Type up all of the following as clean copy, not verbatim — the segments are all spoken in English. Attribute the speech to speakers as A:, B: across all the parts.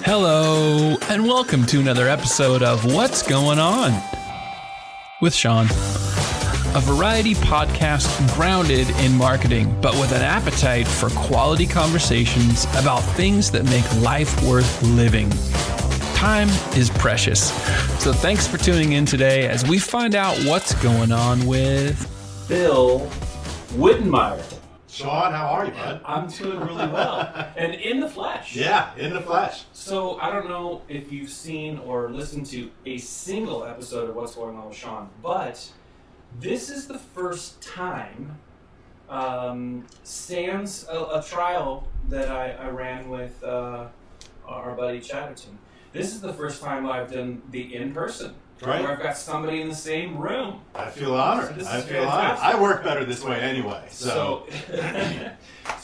A: Hello, and welcome to another episode of What's Going On with Shaun, a variety podcast grounded in marketing, but with an appetite for quality conversations about things that make life worth living. Time is precious, so thanks for tuning in today as we find out what's going on with Bill Wittenmyer.
B: Shaun, how are you, bud?
A: I'm doing really well. And in the flesh.
B: Yeah, in the flesh.
A: So I don't know if you've seen or listened to a single episode of What's Going On with Shaun, but this is the first time sans a trial that I ran with our buddy Chatterton. This is the first time I've done the in-person.
B: Right.
A: Where I've got somebody in the same room.
B: I feel honored.
A: So
B: I feel honored. I work better this way anyway. So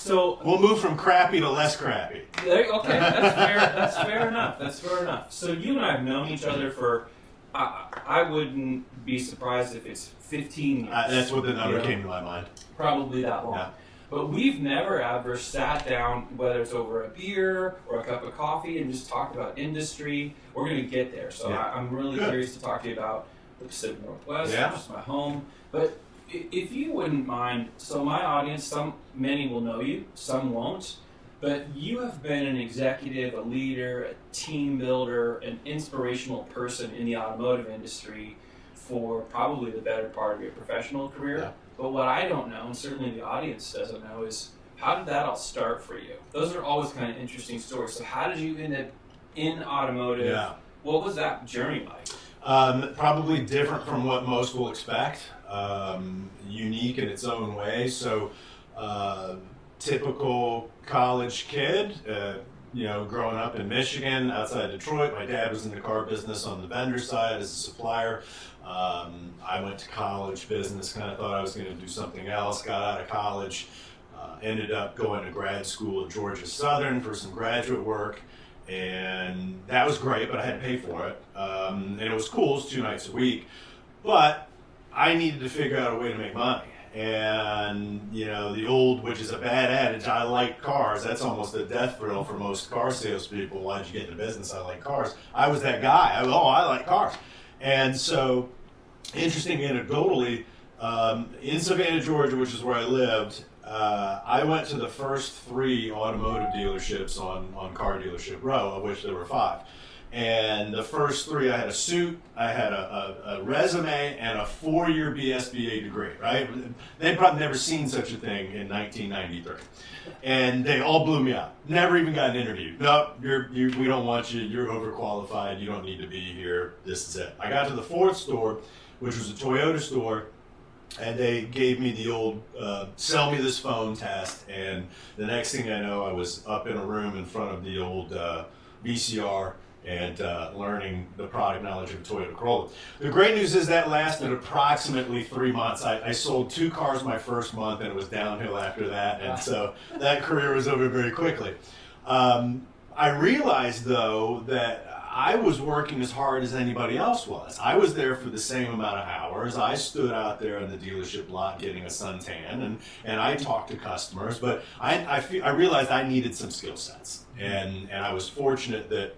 B: we'll move from crappy to less crappy.
C: Okay, that's fair. That's fair enough. That's fair enough. So you and I have known each other for, I wouldn't be surprised if it's 15 years.
B: That's what the number came to my mind.
C: Probably that long.
B: Yeah.
C: But we've never ever sat down, whether it's over a beer or a cup of coffee, and just talked about industry. We're going to get there. So
B: Yeah.
C: I'm really curious to talk to you about the Pacific Northwest,
B: Yeah.
C: which is my home. But if you wouldn't mind, so my audience, many will know you, some won't. But you have been an executive, a leader, a team builder, an inspirational person in the automotive industry for probably the better part of your professional career.
B: Yeah.
C: But what I don't know, and certainly the audience doesn't know, is how did that all start for you? Those are always kind of interesting stories. So how did you end up in automotive?
B: Yeah.
C: What was that journey like?
B: Probably different from what most will expect. Unique in its own way. So, typical college kid, growing up in Michigan, outside Detroit. My dad was in the car business on the vendor side as a supplier. I went to college, business, kind of thought I was going to do something else, got out of college, ended up going to grad school at Georgia Southern for some graduate work, and that was great, but I had to pay for it. And it was cool, it was 2 nights a week, but I needed to figure out a way to make money. And, the old, which is a bad adage, I like cars, that's almost a death thrill for most car salespeople. Why'd you get into business? I like cars. I was that guy. I like cars. And so, interesting anecdotally, in Savannah, Georgia, which is where I lived, I went to the first 3 automotive dealerships on Car Dealership Row, of which there were 5. And the first 3, I had a suit, I had a resume, and a 4-year BSBA degree, right? They'd probably never seen such a thing in 1993. And they all blew me out. Never even got an interview. No, we don't want you, you're overqualified, you don't need to be here, this is it. I got to the 4th store, which was a Toyota store, and they gave me the old sell me this phone test, and the next thing I know, I was up in a room in front of the old VCR and learning the product knowledge of Toyota Corolla. The great news is that lasted approximately 3 months. I sold 2 cars my first month, and it was downhill after that, and so that career was over very quickly. I realized, though, that I was working as hard as anybody else was. I was there for the same amount of hours. I stood out there in the dealership lot getting a suntan, and I talked to customers, but I realized I needed some skill sets, and I was fortunate that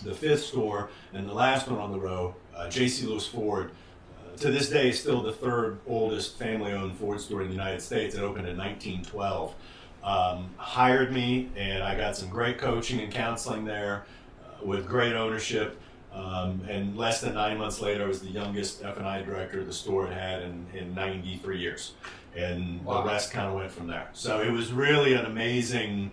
B: the 5th store and the last one on the row, J.C. Lewis Ford, to this day still the 3rd oldest family-owned Ford store in the United States. It opened in 1912. Hired me, and I got some great coaching and counseling there with great ownership. And less than 9 months later, I was the youngest F&I director the store had in 93 years. And the rest kind of went from there. So it was really an amazing,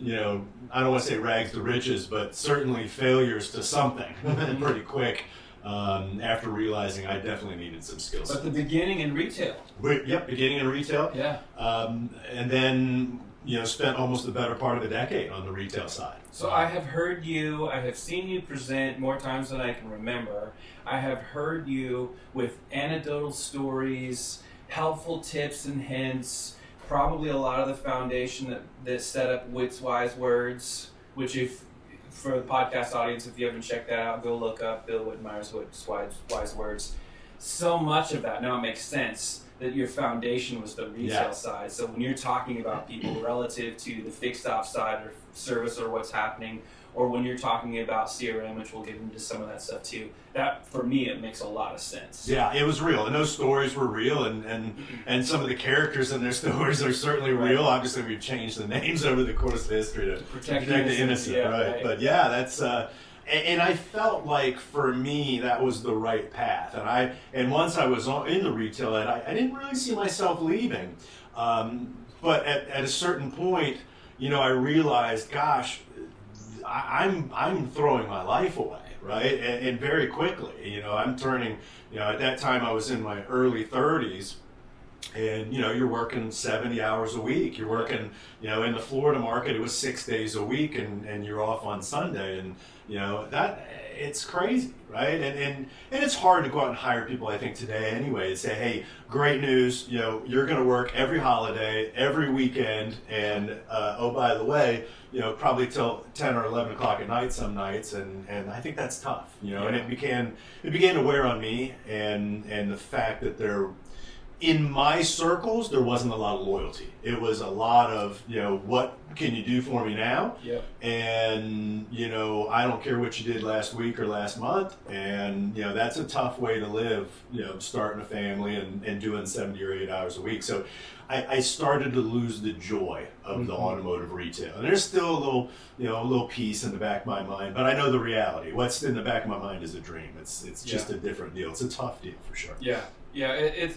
B: I don't want to say rags to riches, but certainly failures to something pretty quick after realizing I definitely needed some skills.
C: But the beginning in retail.
B: Yep, beginning in retail.
C: Yeah.
B: And then, spent almost the better part of a decade on the retail side.
C: So I have heard you, I have seen you present more times than I can remember. I have heard you with anecdotal stories, helpful tips and hints, probably a lot of the foundation that set up Wit's Wise Words, which for the podcast audience, if you haven't checked that out, go look up Bill Wittenmyer's Wit's Wise Words. So much of that, now it makes sense, that your foundation was the retail side. So when you're talking about people relative to the fixed ops side or service or what's happening, or when you're talking about CRM, which we'll get into some of that stuff too, that for me it makes a lot of sense.
B: Yeah, it was real, and those stories were real, and some of the characters in their stories are certainly real. Obviously, we've changed the names over the course of history to protect the innocent, right? But yeah, that's and I felt like for me that was the right path, and once I was in the retail, I didn't really see myself leaving, but at a certain point, I realized, gosh, I'm throwing my life away, right? And very quickly, I'm turning, at that time I was in my early 30s, and you're working 70 hours a week. You're working, in the Florida market it was 6 days a week, and you're off on Sunday, and that it's crazy, right? And it's hard to go out and hire people, I think, today anyway, and say, hey, great news, you're going to work every holiday, every weekend, and oh, by the way, probably till 10 or 11 o'clock at night some nights, and I think that's tough, and it began to wear on me, and the fact that in my circles, there wasn't a lot of loyalty. It was a lot of, what can you do for me now?
C: Yep.
B: And, I don't care what you did last week or last month. And, that's a tough way to live, starting a family and doing 70 or 8 hours a week. So I started to lose the joy of the automotive retail. And there's still a little piece in the back of my mind, but I know the reality. What's in the back of my mind is a dream. It's just a different deal. It's a tough deal for sure.
C: Yeah. Yeah,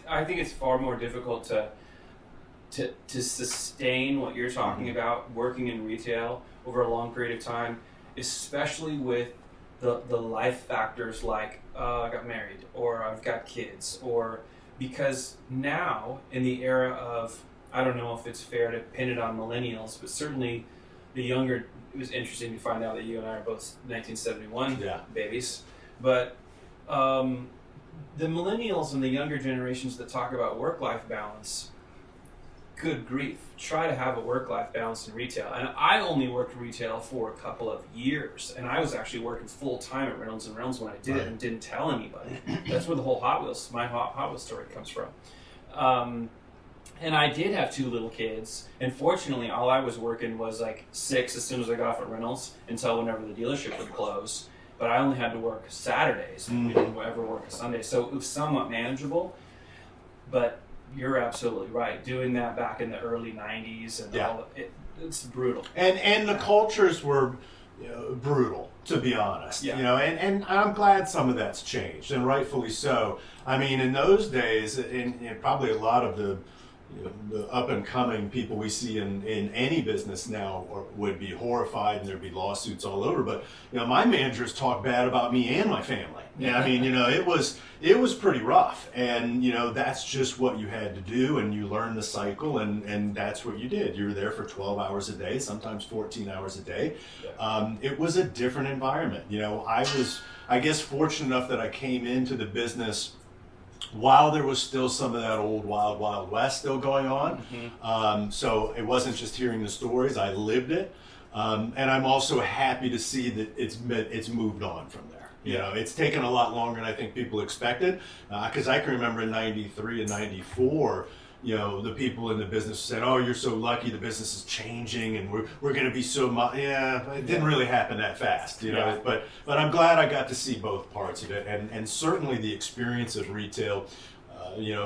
C: I think it's far more difficult to sustain what you're talking about, working in retail over a long period of time, especially with the life factors like I got married or I've got kids, or because now in the era of, I don't know if it's fair to pin it on millennials, but certainly the younger, it was interesting to find out that you and I are both 1971 babies, but the millennials and the younger generations that talk about work-life balance, good grief, try to have a work-life balance in retail. And I only worked retail for a couple of years, and I was actually working full-time at Reynolds & Reynolds when I did it and didn't tell anybody. That's where the whole my Hot Wheels story comes from. And I did have 2 little kids, and fortunately all I was working was like 6 as soon as I got off at Reynolds until whenever the dealership would close. But I only had to work Saturdays. We didn't ever work a Sunday. So it was somewhat manageable. But you're absolutely right. Doing that back in the early 90s and all it's brutal.
B: And the cultures were brutal, to be honest. And I'm glad some of that's changed, and rightfully so. I mean, in those days, and probably a lot of the up-and-coming people we see in any business now would be horrified, and there'd be lawsuits all over. But my managers talk bad about me and my family. And I mean, it was pretty rough, and that's just what you had to do, and you learn the cycle, and that's what you did. You were there for 12 hours a day, sometimes 14 hours a day. It was a different environment. I was, I guess, fortunate enough that I came into the business while there was still some of that old Wild Wild West still going on. So it wasn't just hearing the stories, I lived it. And I'm also happy to see that it's moved on from there. It's taken a lot longer than I think people expected, because I can remember in 93 and 94, the people in the business said, oh, you're so lucky, the business is changing, and we're going to be so much. It didn't really happen that fast, but I'm glad I got to see both parts of it, and certainly the experience of retail,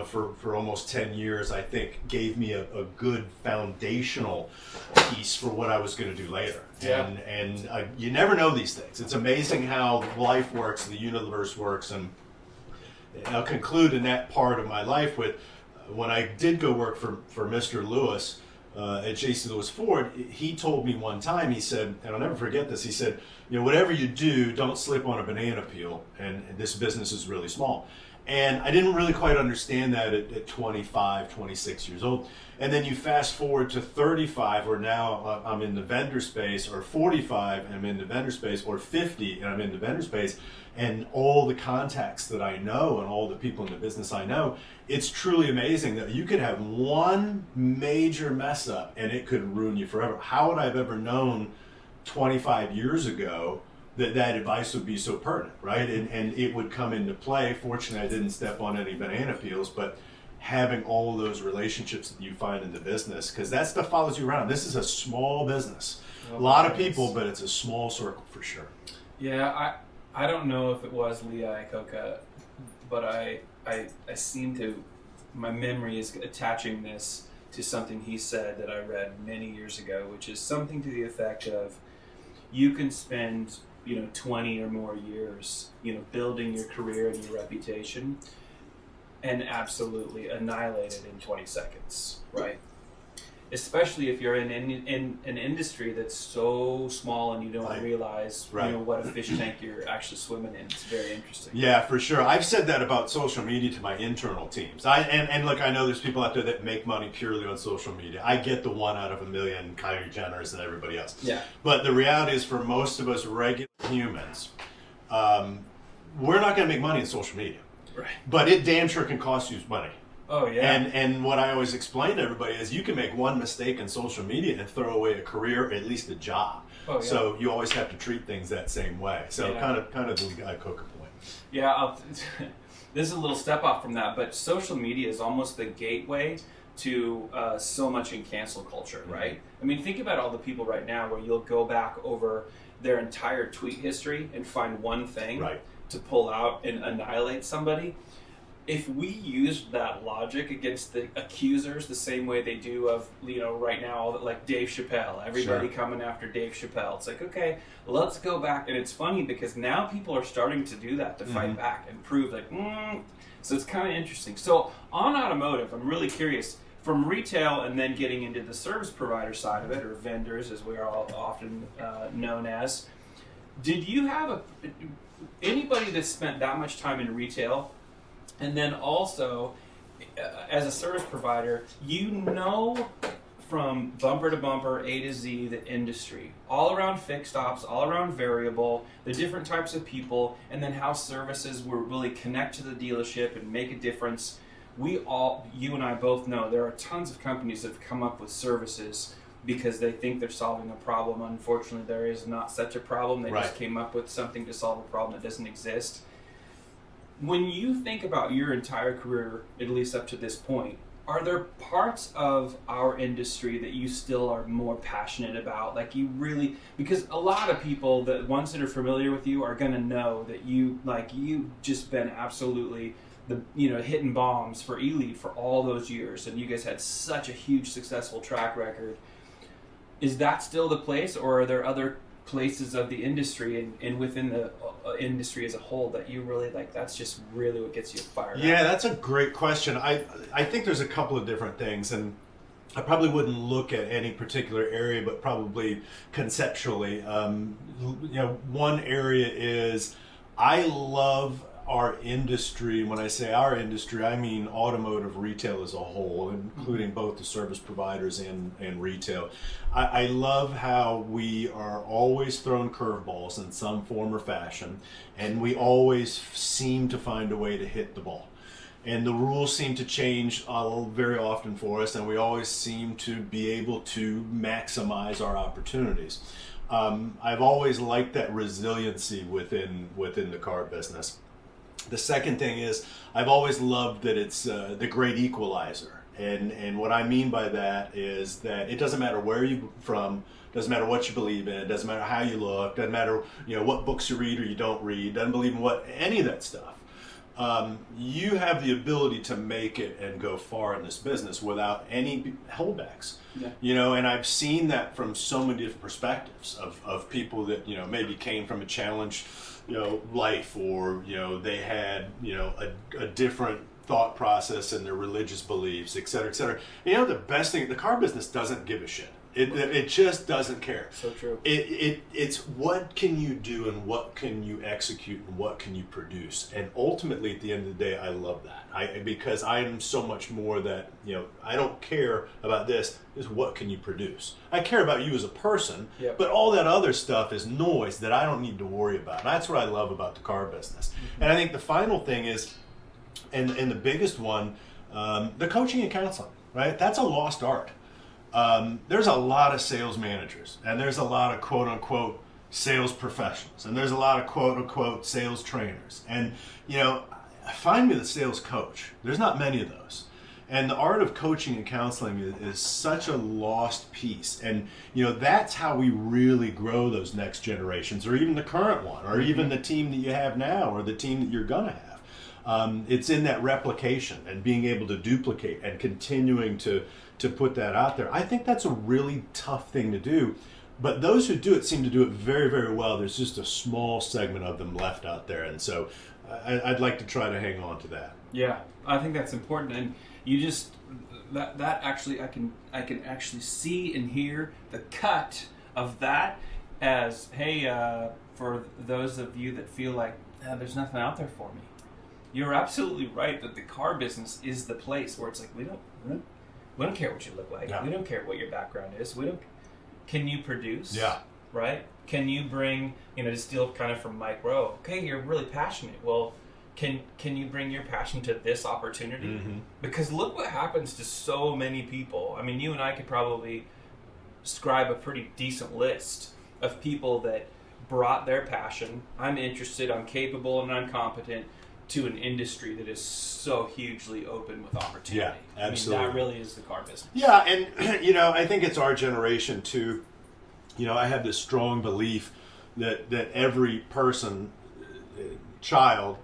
B: for almost 10 years, I think gave me a good foundational piece for what I was going to do later. And you never know these things. It's amazing how life works, the universe works, and I'll conclude in that part of my life with, when I did go work for Mr. Lewis at J.C. Lewis Ford, he told me one time, he said, and I'll never forget this, he said, whatever you do, don't slip on a banana peel, and this business is really small. And I didn't really quite understand that at 25, 26 years old. And then you fast forward to 35, where now I'm in the vendor space, or 45 and I'm in the vendor space, or 50 and I'm in the vendor space, and all the contacts that I know and all the people in the business I know, it's truly amazing that you could have one major mess up and it could ruin you forever. How would I have ever known 25 years ago that advice would be so pertinent, right? And it would come into play. Fortunately, I didn't step on any banana peels, but having all of those relationships that you find in the business, because that stuff follows you around. This is a small business. A lot of people, but it's a small circle for sure.
C: Yeah, I don't know if it was Lee Iacocca, but I seem to, my memory is attaching this to something he said that I read many years ago, which is something to the effect of, you can spend 20 or more years building your career and your reputation and absolutely annihilate it in 20 seconds, right? Especially if you're in an industry that's so small and you don't realize what a fish tank you're actually swimming in. It's very interesting.
B: Yeah, for sure. I've said that about social media to my internal teams. And look, I know there's people out there that make money purely on social media. I get the 1 out of a million, Kylie Jenners and everybody else.
C: Yeah.
B: But the reality is, for most of us regular humans, we're not going to make money in social media.
C: Right.
B: But it damn sure can cost you money.
C: Oh, yeah.
B: And what I always explain to everybody is, you can make one mistake in social media and throw away a career, at least a job.
C: Oh, yeah.
B: So you always have to treat things that same way. So kind of the Iacocca point.
C: Yeah, this is a little step off from that, but social media is almost the gateway to so much in cancel culture, right? I mean, think about all the people right now where you'll go back over their entire tweet history and find one thing to pull out and annihilate somebody. If we used that logic against the accusers the same way they do of, right now, like Dave Chappelle, everybody coming after Dave Chappelle. It's like, okay, let's go back. And it's funny because now people are starting to do that, to fight back and prove so it's kind of interesting. So on automotive, I'm really curious, from retail and then getting into the service provider side of it, or vendors as we are all often known as, did you have anybody that spent that much time in retail? And then also, as a service provider, from bumper to bumper, A to Z, the industry, all around fixed ops, all around variable, the different types of people, and then how services will really connect to the dealership and make a difference. You and I both know there are tons of companies that have come up with services because they think they're solving a problem. Unfortunately, there is not such a problem. They just came up with something to solve a problem that doesn't exist. When you think about your entire career, at least up to this point, are there parts of our industry that you still are more passionate about? Like you really, because a lot of people, the ones that are familiar with you, are going to know that you've just been absolutely hitting bombs for Elite for all those years, and you guys had such a huge successful track record. Is that still the place, or are there other places of the industry and within the industry as a whole that you really like, that's just really what gets you fired up?
B: That's a great question. I think there's a couple of different things, and I probably wouldn't look at any particular area, but probably conceptually. One area is, I love our industry. When I say our industry, I mean automotive retail as a whole, including both the service providers and retail. I love how we are always throwing curveballs in some form or fashion, and we always seem to find a way to hit the ball. And the rules seem to change very often for us, and we always seem to be able to maximize our opportunities. I've always liked that resiliency within the car business. The second thing is, I've always loved that it's the great equalizer. And what I mean by that is that it doesn't matter where you're from, doesn't matter what you believe in, doesn't matter how you look, doesn't matter what books you read or you don't read, doesn't believe in any of that stuff. You have the ability to make it and go far in this business without any holdbacks. And I've seen that from so many different perspectives of people that maybe came from a challenge life, or they had a different thought process and their religious beliefs, et cetera, et cetera. The best thing, the car business doesn't give a shit. It just doesn't care.
C: So true.
B: It's what can you do and what can you execute and what can you produce. And ultimately, at the end of the day, I love that. Because I am so much more that, I don't care about this, is what can you produce. I care about you as a person, but all that other stuff is noise that I don't need to worry about. And that's what I love about the car business. And I think the final thing is, and the biggest one, the coaching and counseling, right? That's a lost art. There's a lot of sales managers, and there's a lot of quote-unquote sales professionals, and there's a lot of quote-unquote sales trainers. And, find me the sales coach. There's not many of those. And the art of coaching and counseling is such a lost piece. And, that's how we really grow those next generations, or even the current one, or even the team that you have now, or the team that you're going to have. It's in that replication and being able to duplicate and continuing to put that out there. I think that's a really tough thing to do. But those who do it seem to do it very, very well. There's just a small segment of them left out there. And so I'd like to try to hang on to that.
C: Yeah, I think that's important. And you just, that actually, I can actually see and hear the cut of that as, hey, for those of you that feel like there's nothing out there for me. You're absolutely right that the car business is the place where it's like, we don't care what you look like. Yeah. We don't care what your background is. Can you produce?
B: Yeah.
C: Right? Can you bring, to steal kind of from Mike Rowe, okay, you're really passionate. Well, can you bring your passion to this opportunity? Mm-hmm. Because look what happens to so many people. I mean, you and I could probably scribe a pretty decent list of people that brought their passion, I'm interested, I'm capable, and I'm competent, to an industry that is so hugely open with opportunity.
B: Yeah, absolutely.
C: I mean, that really is the car business.
B: Yeah, and I think it's our generation too. I have this strong belief that every person, child,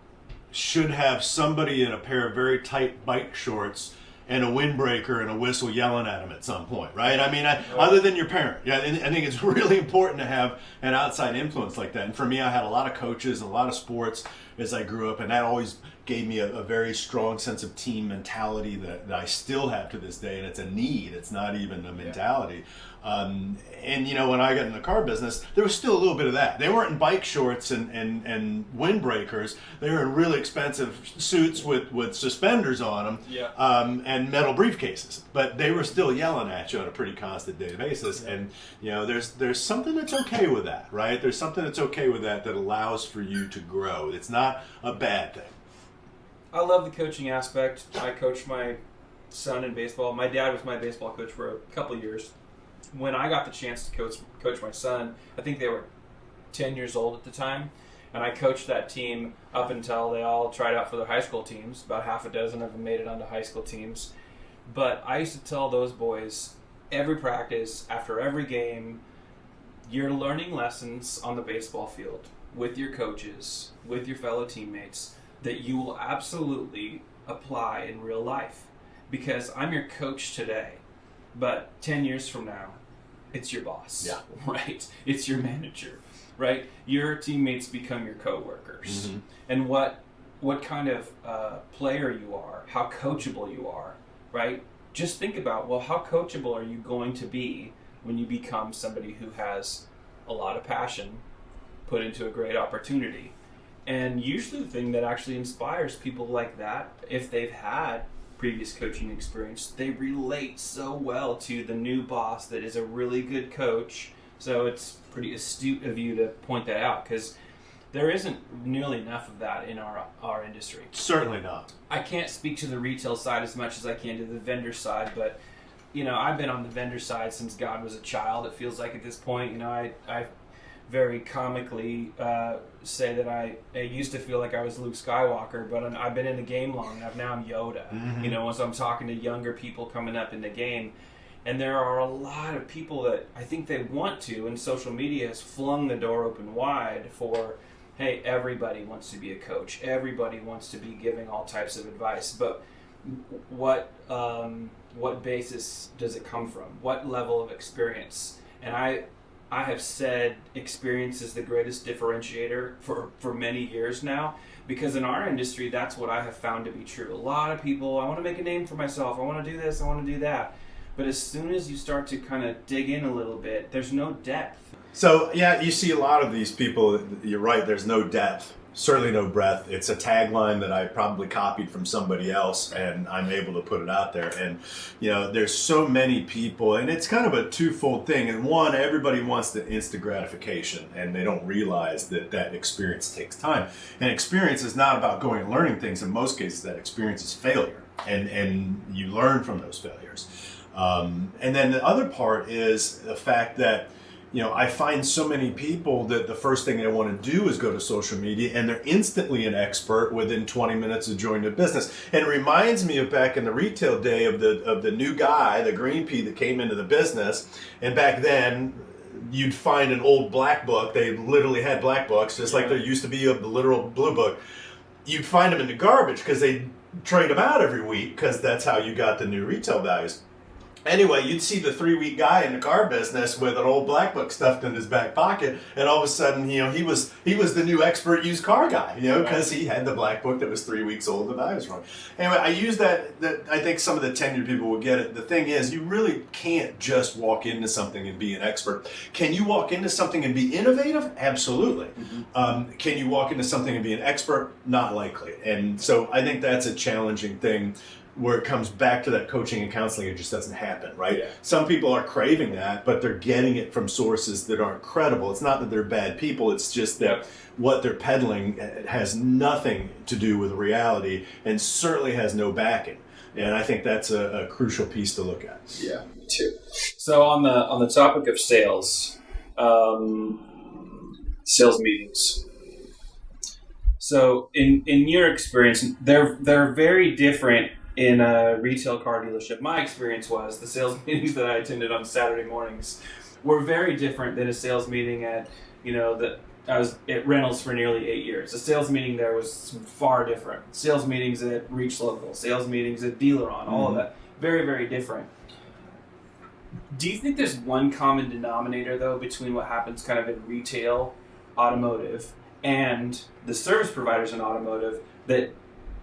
B: should have somebody in a pair of very tight bike shorts and a windbreaker and a whistle yelling at them at some point, right? I mean, other than your parent. Yeah, I think it's really important to have an outside influence like that. And for me, I had a lot of coaches and a lot of sports as I grew up, and that always gave me a very strong sense of team mentality that I still have to this day, and it's a need. It's not even a mentality. And when I got in the car business, there was still a little bit of that. They weren't in bike shorts and windbreakers. They were in really expensive suits with suspenders on them, and metal briefcases. But they were still yelling at you on a pretty constant daily basis. Yeah. And there's something that's okay with that, right? There's something that's okay with that allows for you to grow. It's not a bad thing.
C: I love the coaching aspect. I coached my son in baseball. My dad was my baseball coach for a couple of years. When I got the chance to coach my son, I think they were 10 years old at the time, and I coached that team up until they all tried out for their high school teams. About half a dozen of them made it onto high school teams. But I used to tell those boys, every practice, after every game, you're learning lessons on the baseball field with your coaches, with your fellow teammates, that you will absolutely apply in real life. Because I'm your coach today, but 10 years from now, it's your boss, right? It's your manager, right? Your teammates become your coworkers. Mm-hmm. And what kind of player you are, how coachable you are, right? Just think about, well, how coachable are you going to be when you become somebody who has a lot of passion put into a great opportunity? And usually the thing that actually inspires people like that, if they've had previous coaching experience, they relate so well to the new boss that is a really good coach. So it's pretty astute of you to point that out, because there isn't nearly enough of that in our industry.
B: Certainly not.
C: I can't speak to the retail side as much as I can to the vendor side, but I've been on the vendor side since God was a child. It feels like at this point, I very comically say that I used to feel like I was Luke Skywalker, but I've been in the game long enough. Now I'm Yoda. Mm-hmm. As I'm talking to younger people coming up in the game. And there are a lot of people that I think they want to, and social media has flung the door open wide for, hey, everybody wants to be a coach. Everybody wants to be giving all types of advice. But what basis does it come from? What level of experience? And I have said experience is the greatest differentiator for many years now, because in our industry, that's what I have found to be true. A lot of people, I want to make a name for myself. I want to do this. I want to do that. But as soon as you start to kind of dig in a little bit, there's no depth.
B: So, yeah, you see a lot of these people, you're right, there's no depth. Certainly no breadth. It's a tagline that I probably copied from somebody else, and I'm able to put it out there. And, there's so many people, and it's kind of a twofold thing. And one, everybody wants the instant gratification, and they don't realize that experience takes time. And experience is not about going and learning things. In most cases, that experience is failure, and you learn from those failures. And then the other part is the fact that I find so many people that the first thing they want to do is go to social media, and they're instantly an expert within 20 minutes of joining the business. And it reminds me of back in the retail day of the new guy, the green pea that came into the business. And back then, you'd find an old black book. They literally had black books, just like there used to be a literal blue book. You'd find them in the garbage because they trade them out every week, because that's how you got the new retail values. Anyway, you'd see the 3-week guy in the car business with an old black book stuffed in his back pocket, and all of a sudden, he was the new expert used car guy, because he had the black book that was 3 weeks old, the values wrong. Anyway, I use that. I think some of the tenured people will get it. The thing is, you really can't just walk into something and be an expert. Can you walk into something and be innovative? Absolutely. Mm-hmm. Can you walk into something and be an expert? Not likely. And so I think that's a challenging thing, where it comes back to that coaching and counseling. It just doesn't happen, right? Yeah. Some people are craving that, but they're getting it from sources that aren't credible. It's not that they're bad people, it's just that what they're peddling has nothing to do with reality, and certainly has no backing. And I think that's a crucial piece to look at.
C: Yeah, me too. So on the topic of sales, sales meetings. So in your experience, they're very different in a retail car dealership. My experience was the sales meetings that I attended on Saturday mornings were very different than a sales meeting at, I was at Reynolds for nearly 8 years. The sales meeting there was far different. Sales meetings at Reach Local, sales meetings at Dealer On, all of that, very, very different. Do you think there's one common denominator, though, between what happens kind of in retail, automotive, and the service providers in automotive that,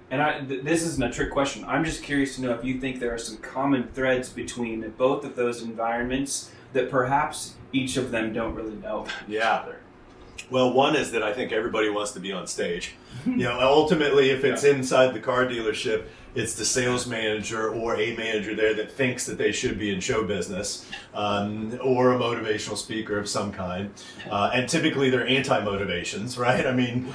C: and this isn't a trick question, I'm just curious to know if you think there are some common threads between both of those environments that perhaps each of them don't really know about each other?
B: Well, one is that I think everybody wants to be on stage. Ultimately, if it's inside the car dealership, it's the sales manager or a manager there that thinks that they should be in show business, or a motivational speaker of some kind. And typically they're anti-motivations, right? I mean,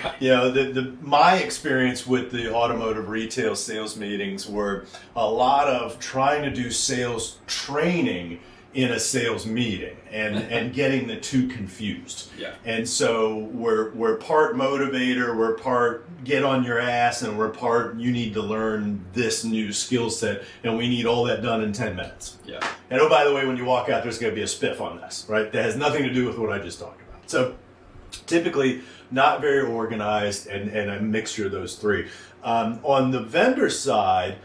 B: my experience with the automotive retail sales meetings were a lot of trying to do sales training in a sales meeting and getting the two confused. Yeah. And so we're part motivator, we're part get on your ass, and we're part you need to learn this new skill set, and we need all that done in 10 minutes. Yeah. And oh, by the way, when you walk out, there's going to be a spiff on this, right? That has nothing to do with what I just talked about. So typically not very organized, and a mixture of those three. On the vendor side,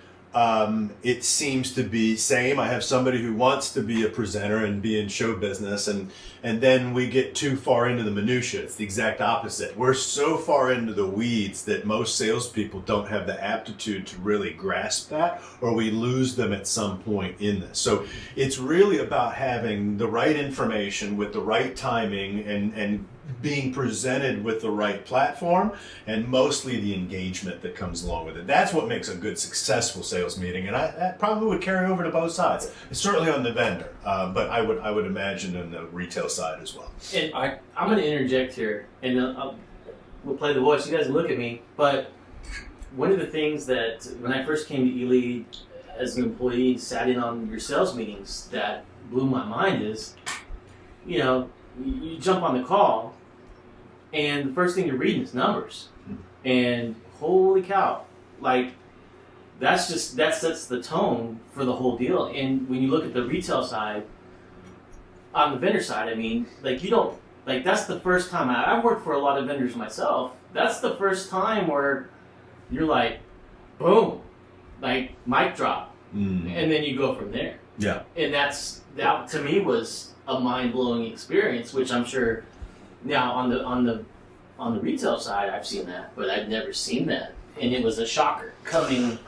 B: it seems to be same. I have somebody who wants to be a presenter and be in show business, and then we get too far into the minutia. It's the exact opposite. We're so far into the weeds that most salespeople don't have the aptitude to really grasp that, or we lose them at some point in this. So it's really about having the right information with the right timing and being presented with the right platform, and mostly the engagement that comes along with it. That's what makes a good, successful sales meeting, and that probably would carry over to both sides. Certainly on the vendor, but I would imagine in the retail side as well.
D: And I'm going to interject here, and we'll play the voice. You guys look at me, but one of the things that when I first came to eLead as an employee and sat in on your sales meetings that blew my mind is, you jump on the call, and the first thing you're reading is numbers. And holy cow, like that sets the tone for the whole deal. And when you look at the retail side, on the vendor side, I mean, that's the first time I've worked for a lot of vendors myself. That's the first time where you're like, boom, like mic drop. And then you go from there. Yeah. And that to me was a mind-blowing experience, which I'm sure now on the retail side I've seen that, but I've never seen that, and it was a shocker coming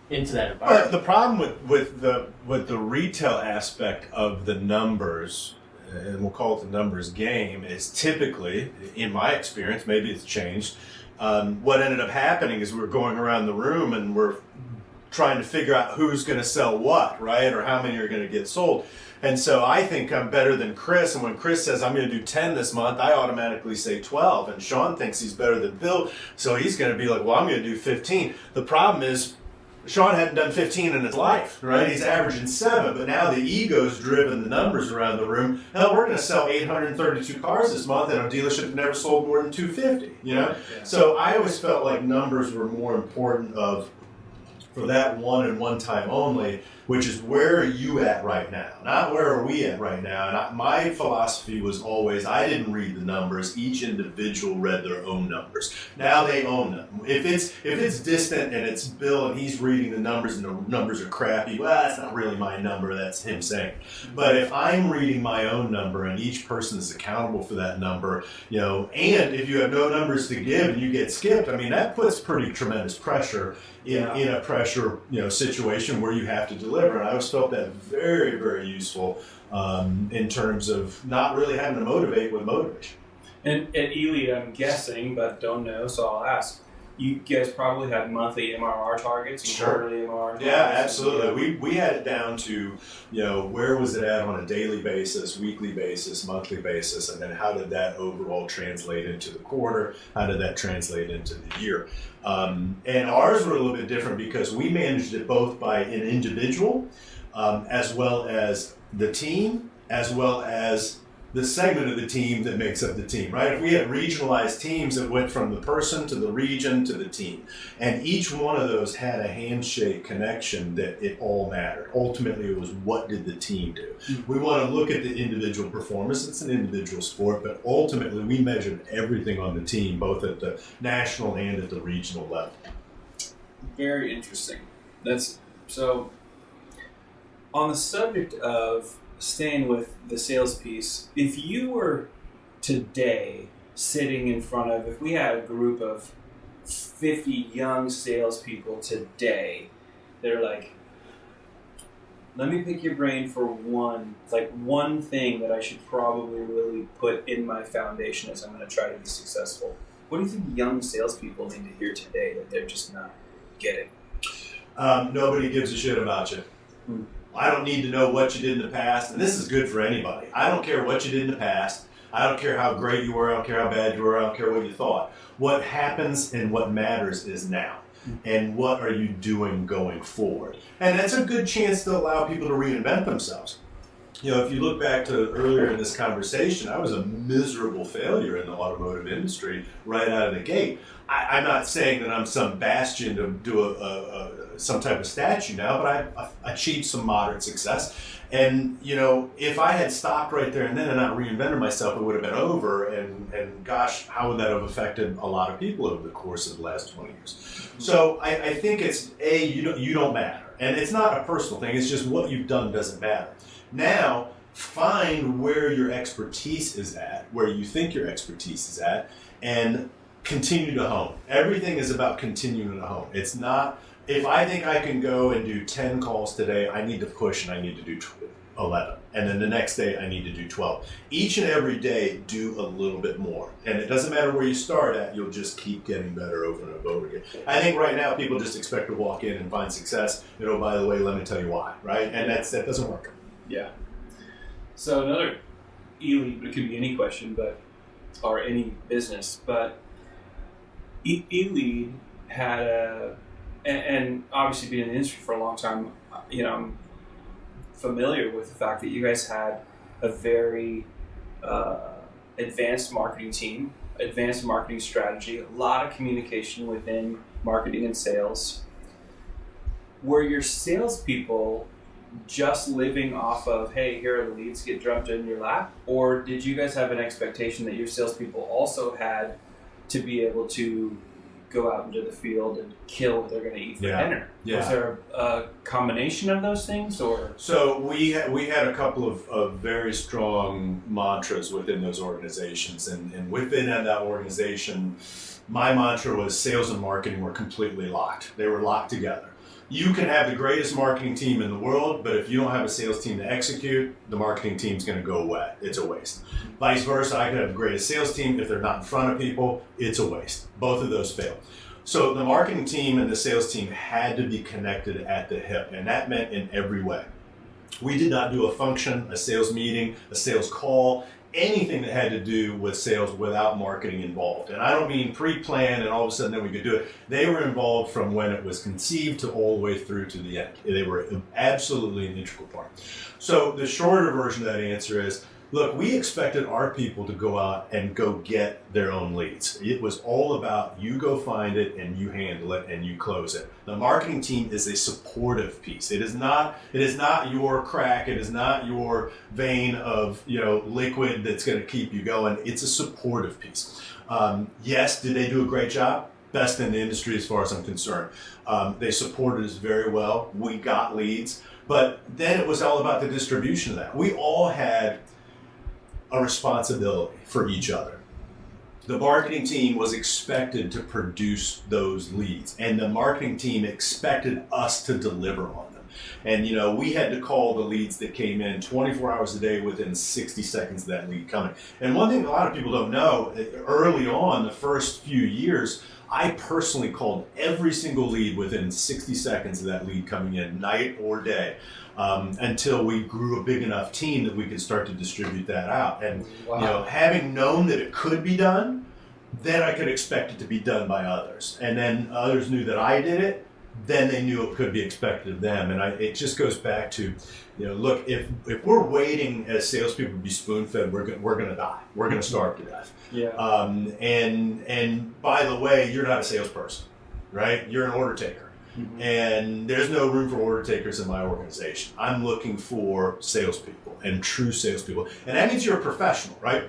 D: into that environment.
B: The problem with the retail aspect of the numbers, and we'll call it the numbers game, is typically, in my experience, maybe it's changed, what ended up happening is we're going around the room and we're trying to figure out who's going to sell what, right, or how many are going to get sold. And so I think I'm better than Chris, and when Chris says I'm going to do 10 this month, I automatically say 12, and Shaun thinks he's better than Bill, so he's going to be like, well, I'm going to do 15. The problem is Shaun hadn't done 15 in his life, right? He's averaging 7, but now the ego's driven the numbers around the room. Hell, we're going to sell 832 cars this month at a dealership that never sold more than 250, you know?
C: Yeah.
B: So I always felt like numbers were more important for that one and one time only, which is where are you at right now? Not where are we at right now. And my philosophy was always, I didn't read the numbers. Each individual read their own numbers. Now they own them. If it's distant and it's Bill and he's reading the numbers and the numbers are crappy, well, that's not really my number. That's him saying. But if I'm reading my own number and each person is accountable for that number, you know, and if you have no numbers to give and you get skipped, I mean, that puts pretty tremendous pressure in a pressure, you know, situation where you have to deliver. And I always felt that very, very useful in terms of not really having to motivate with motivation.
C: And at Ely, I'm guessing, but don't know, so I'll ask. You guys probably had monthly MRR targets and
B: Sure.
C: quarterly MRR targets.
B: Yeah, absolutely. We had it down to, you know, where was it at on a daily basis, weekly basis, monthly basis, and then how did that overall translate into the quarter? How did that translate into the year? And ours were a little bit different because we managed it both by an individual, as well as the team, as well as the segment of the team that makes up the team, right? If we had regionalized teams that went from the person to the region to the team, and each one of those had a handshake connection that it all mattered. Ultimately, it was what did the team do? We want to look at the individual performance. It's an individual sport, but ultimately we measured everything on the team, both at the national and at the regional level.
C: Very interesting. That's so. On the subject of staying with the sales piece, if you were today sitting in front of, if we had a group of 50 young salespeople today, they're like, let me pick your brain for one thing that I should probably really put in my foundation as I'm going to try to be successful. What do you think young salespeople need to hear today that they're just not getting?
B: Nobody gives a shit about you. I don't need to know what you did in the past, and this is good for anybody. I don't care what you did in the past. I don't care how great you were. I don't care how bad you were. I don't care what you thought. What happens and what matters is now. And what are you doing going forward? And that's a good chance to allow people to reinvent themselves. You know, if you look back to earlier in this conversation, I was a miserable failure in the automotive industry right out of the gate. I'm not saying that I'm some bastion to do some type of statue now, but I achieved some moderate success. And, you know, if I had stopped right there and then and not reinvented myself, it would have been over. And gosh, how would that have affected a lot of people over the course of the last 20 years? So I think it's, you don't matter. And it's not a personal thing. It's just what you've done doesn't matter. Now, find where your expertise is at, where you think your expertise is at, and continue to hone. Everything is about continuing to hone. It's not, if I think I can go and do 10 calls today, I need to push and I need to do 11. And then the next day I need to do 12. Each and every day, do a little bit more. And it doesn't matter where you start at, you'll just keep getting better over and over again. I think right now people just expect to walk in and find success. You know, by the way, let me tell you why, right? And that doesn't work.
C: Yeah. So another Ely, it could be any question, or any business, but Ely had and obviously being in the industry for a long time, you know, I'm familiar with the fact that you guys had a very advanced marketing team, advanced marketing strategy, a lot of communication within marketing and sales. Were your salespeople just living off of, hey, here are the leads, get dumped in your lap? Or did you guys have an expectation that your salespeople also had to be able to go out into the field and kill what they're going to eat for dinner?
B: Yeah.
C: Was there a combination of those things, or?
B: So we had a couple of very strong mantras within those organizations, and within that organization, my mantra was sales and marketing were completely locked. They were locked together. You can have the greatest marketing team in the world, but if you don't have a sales team to execute, the marketing team's going to go away. It's a waste. Vice versa, I could have the greatest sales team. If they're not in front of people, it's a waste. Both of those fail. So the marketing team and the sales team had to be connected at the hip, and that meant in every way. We did not do a function, a sales meeting, a sales call, anything that had to do with sales without marketing involved. And I don't mean pre-planned and all of a sudden then we could do it. They were involved from when it was conceived to all the way through to the end. They were absolutely an integral part. So the shorter version of that answer is, look, we expected our people to go out and go get their own leads. It was all about you go find it and you handle it and you close it. The marketing team is a supportive piece. It is not your crack. It is not your vein of liquid that's going to keep you going. It's a supportive piece. Yes, did they do a great job? Best in the industry as far as I'm concerned. They supported us very well. We got leads. But then it was all about the distribution of that. We all had a responsibility for each other. The marketing team was expected to produce those leads, and the marketing team expected us to deliver on them. And we had to call the leads that came in 24 hours a day within 60 seconds of that lead coming. And one thing a lot of people don't know, early on, the first few years, I personally called every single lead within 60 seconds of that lead coming in, night or day. Until we grew a big enough team that we could start to distribute that out. And having known that it could be done, then I could expect it to be done by others. And then others knew that I did it, then they knew it could be expected of them. And it just goes back to, look, if we're waiting as salespeople to be spoon-fed, we're going to die. We're going to starve to death.
C: Yeah.
B: And by the way, you're not a salesperson, right? You're an order taker. Mm-hmm. And there's no room for order takers in my organization. I'm looking for salespeople and true salespeople. And that means you're a professional, right?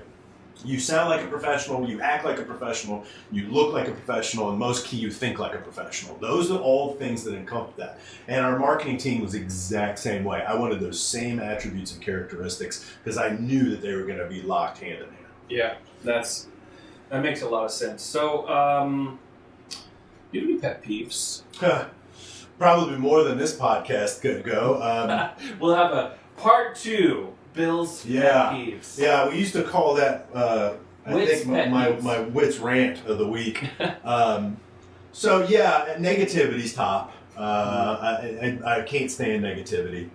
B: You sound like a professional, you act like a professional, you look like a professional, and most key, you think like a professional. Those are all things that encompass that. And our marketing team was the exact same way. I wanted those same attributes and characteristics because I knew that they were going to be locked hand in hand.
C: Yeah, that makes a lot of sense. So, do you have any pet peeves?
B: Probably more than this podcast could go.
C: We'll have a part 2, Bill's pet peeves.
B: Yeah, we used to call that, I think, my Wits rant of the week. So yeah, negativity's top. I can't stand negativity.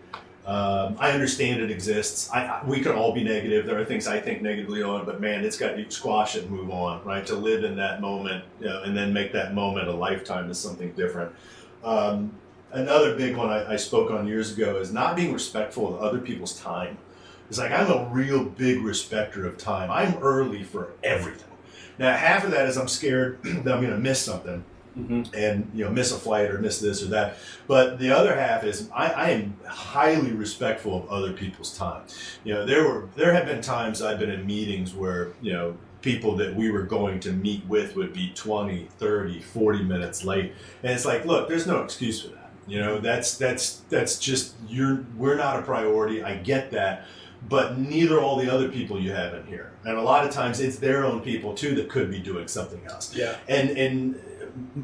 B: I understand it exists. We can all be negative. There are things I think negatively on, but man, it's got to squash it and move on, right? To live in that moment, and then make that moment a lifetime is something different. Another big one I spoke on years ago is not being respectful of other people's time. It's like, I'm a real big respecter of time. I'm early for everything. Now, half of that is I'm scared that I'm going to miss something. Mm-hmm. And miss a flight or miss this or that. But the other half is I am highly respectful of other people's time. There have been times I've been in meetings where people that we were going to meet with would be 20, 30, 40 minutes late, and it's like, look, there's no excuse for that. That's just we're not a priority. I get that. But neither all the other people you have in here, and a lot of times it's their own people too that could be doing something else.
C: Yeah.
B: And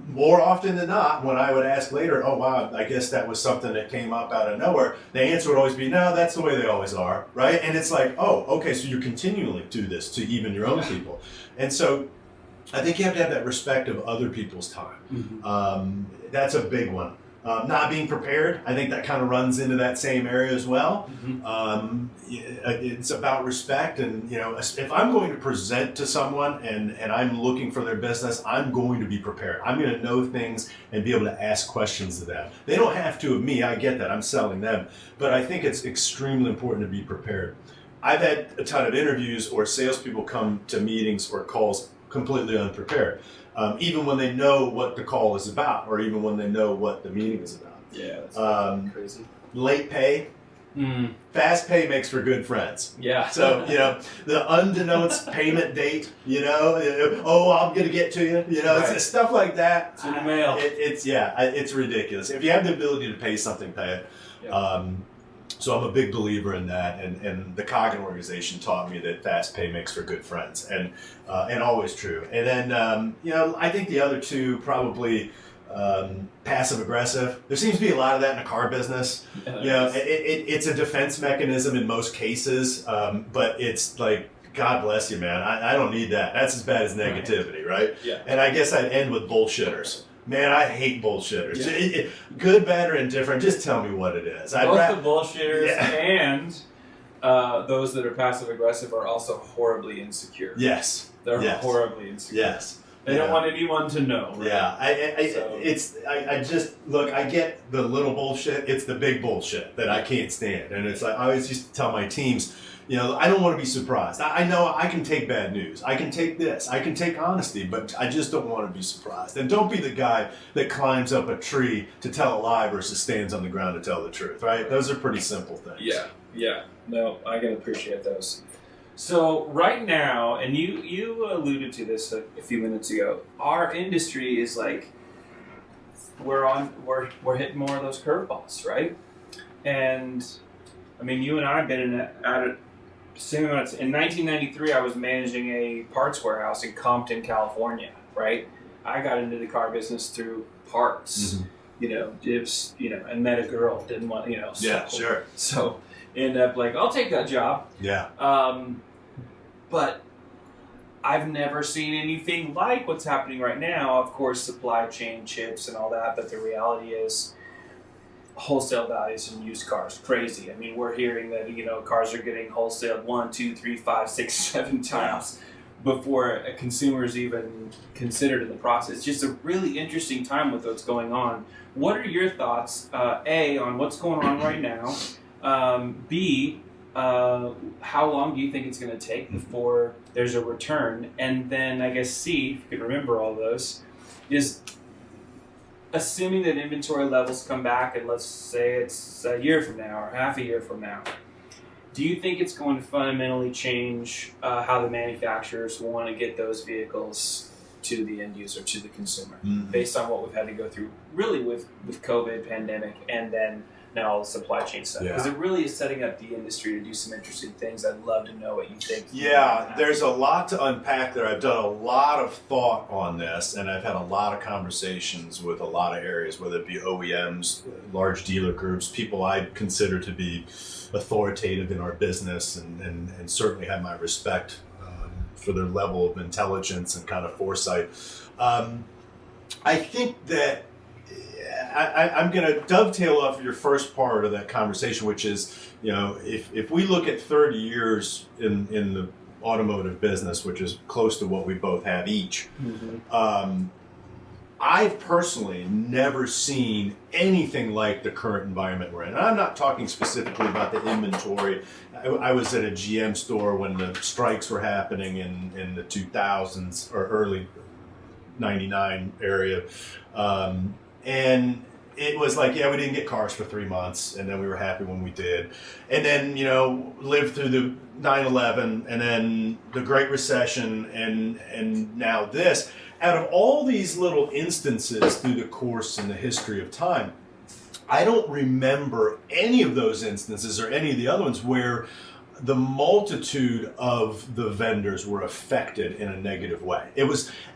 B: more often than not, when I would ask later, oh wow, I guess that was something that came up out of nowhere, the answer would always be, no, that's the way they always are, right? And it's like, oh, okay, so you continually do this to even your own people. And so I think you have to have that respect of other people's time. Mm-hmm. That's a big one. Not being prepared, I think that kind of runs into that same area as well. Mm-hmm. It's about respect, and if I'm going to present to someone and I'm looking for their business, I'm going to be prepared. I'm going to know things and be able to ask questions of them. They don't have to of me. I get that. I'm selling them, but I think it's extremely important to be prepared. I've had a ton of interviews or salespeople come to meetings or calls completely unprepared. Even when they know what the call is about, or even when they know what the meeting is about.
C: Yeah, that's crazy.
B: Late pay, fast pay makes for good friends.
C: Yeah.
B: So the unbeknownst payment date. Oh, I'm gonna get to you. Right. It's stuff like that.
C: It's in the mail.
B: It's ridiculous. If you have the ability to pay something, pay it. Yeah. So I'm a big believer in that, and the Coggin organization taught me that fast pay makes for good friends, and always true. And then I think the other two probably passive aggressive. There seems to be a lot of that in the car business. It's a defense mechanism in most cases, but it's like, God bless you, man. I don't need that. That's as bad as negativity, right?
C: Yeah.
B: And I guess I'd end with bullshitters. Man, I hate bullshitters. Yeah. Good, bad, or indifferent, just tell me what it is.
C: Both the bullshitters and those that are passive aggressive are also horribly insecure.
B: Yes.
C: They're
B: Yes.
C: horribly insecure.
B: Yes.
C: They don't want anyone to know. Right?
B: Yeah, I just look. I get the little bullshit. It's the big bullshit that I can't stand, and it's like I always used to tell my teams, I don't want to be surprised. I know I can take bad news. I can take this. I can take honesty, but I just don't want to be surprised. And don't be the guy that climbs up a tree to tell a lie versus stands on the ground to tell the truth. Right? Those are pretty simple things.
C: Yeah. No, I can appreciate those. So right now, and you alluded to this a few minutes ago, our industry is like we're hitting more of those curveballs, right? And I mean, you and I have been at it. In 1993, I was managing a parts warehouse in Compton, California. Right, I got into the car business through parts. Mm-hmm. And met a girl, didn't want,
B: Yeah, sure.
C: So ended up like, I'll take that job.
B: Yeah.
C: But I've never seen anything like what's happening right now. Of course, supply chain, chips, and all that. But the reality is, wholesale values in used cars crazy. I mean, we're hearing that cars are getting wholesaled 1, 2, 3, 5, 6, 7 times before a consumer is even considered in the process. It's just a really interesting time with what's going on. What are your thoughts? A, on what's going on right now. B, how long do you think it's going to take before there's a return? And then I guess C, if you can remember all those, is assuming that inventory levels come back, and let's say it's a year from now or half a year from now, do you think it's going to fundamentally change how the manufacturers want to get those vehicles to the end user, to the consumer, based on what we've had to go through really with COVID, pandemic, and then now all the supply chain stuff? Because it really is setting up the industry to do some interesting things. I'd love to know what you think.
B: Yeah, there's a lot to unpack there. I've done a lot of thought on this, and I've had a lot of conversations with a lot of areas, whether it be OEMs, large dealer groups, people I consider to be authoritative in our business, and certainly have my respect for their level of intelligence and kind of foresight. I think that I'm going to dovetail off of your first part of that conversation, which is, if we look at 30 years in the automotive business, which is close to what we both have each, I've personally never seen anything like the current environment we're in. And I'm not talking specifically about the inventory. I was at a GM store when the strikes were happening in the 2000s or early 99 area. And it was like, we didn't get cars for 3 months, and then we were happy when we did. And then, lived through the 9/11, and then the Great Recession, and now this. Out of all these little instances through the course and the history of time, I don't remember any of those instances or any of the other ones where the multitude of the vendors were affected in a negative way.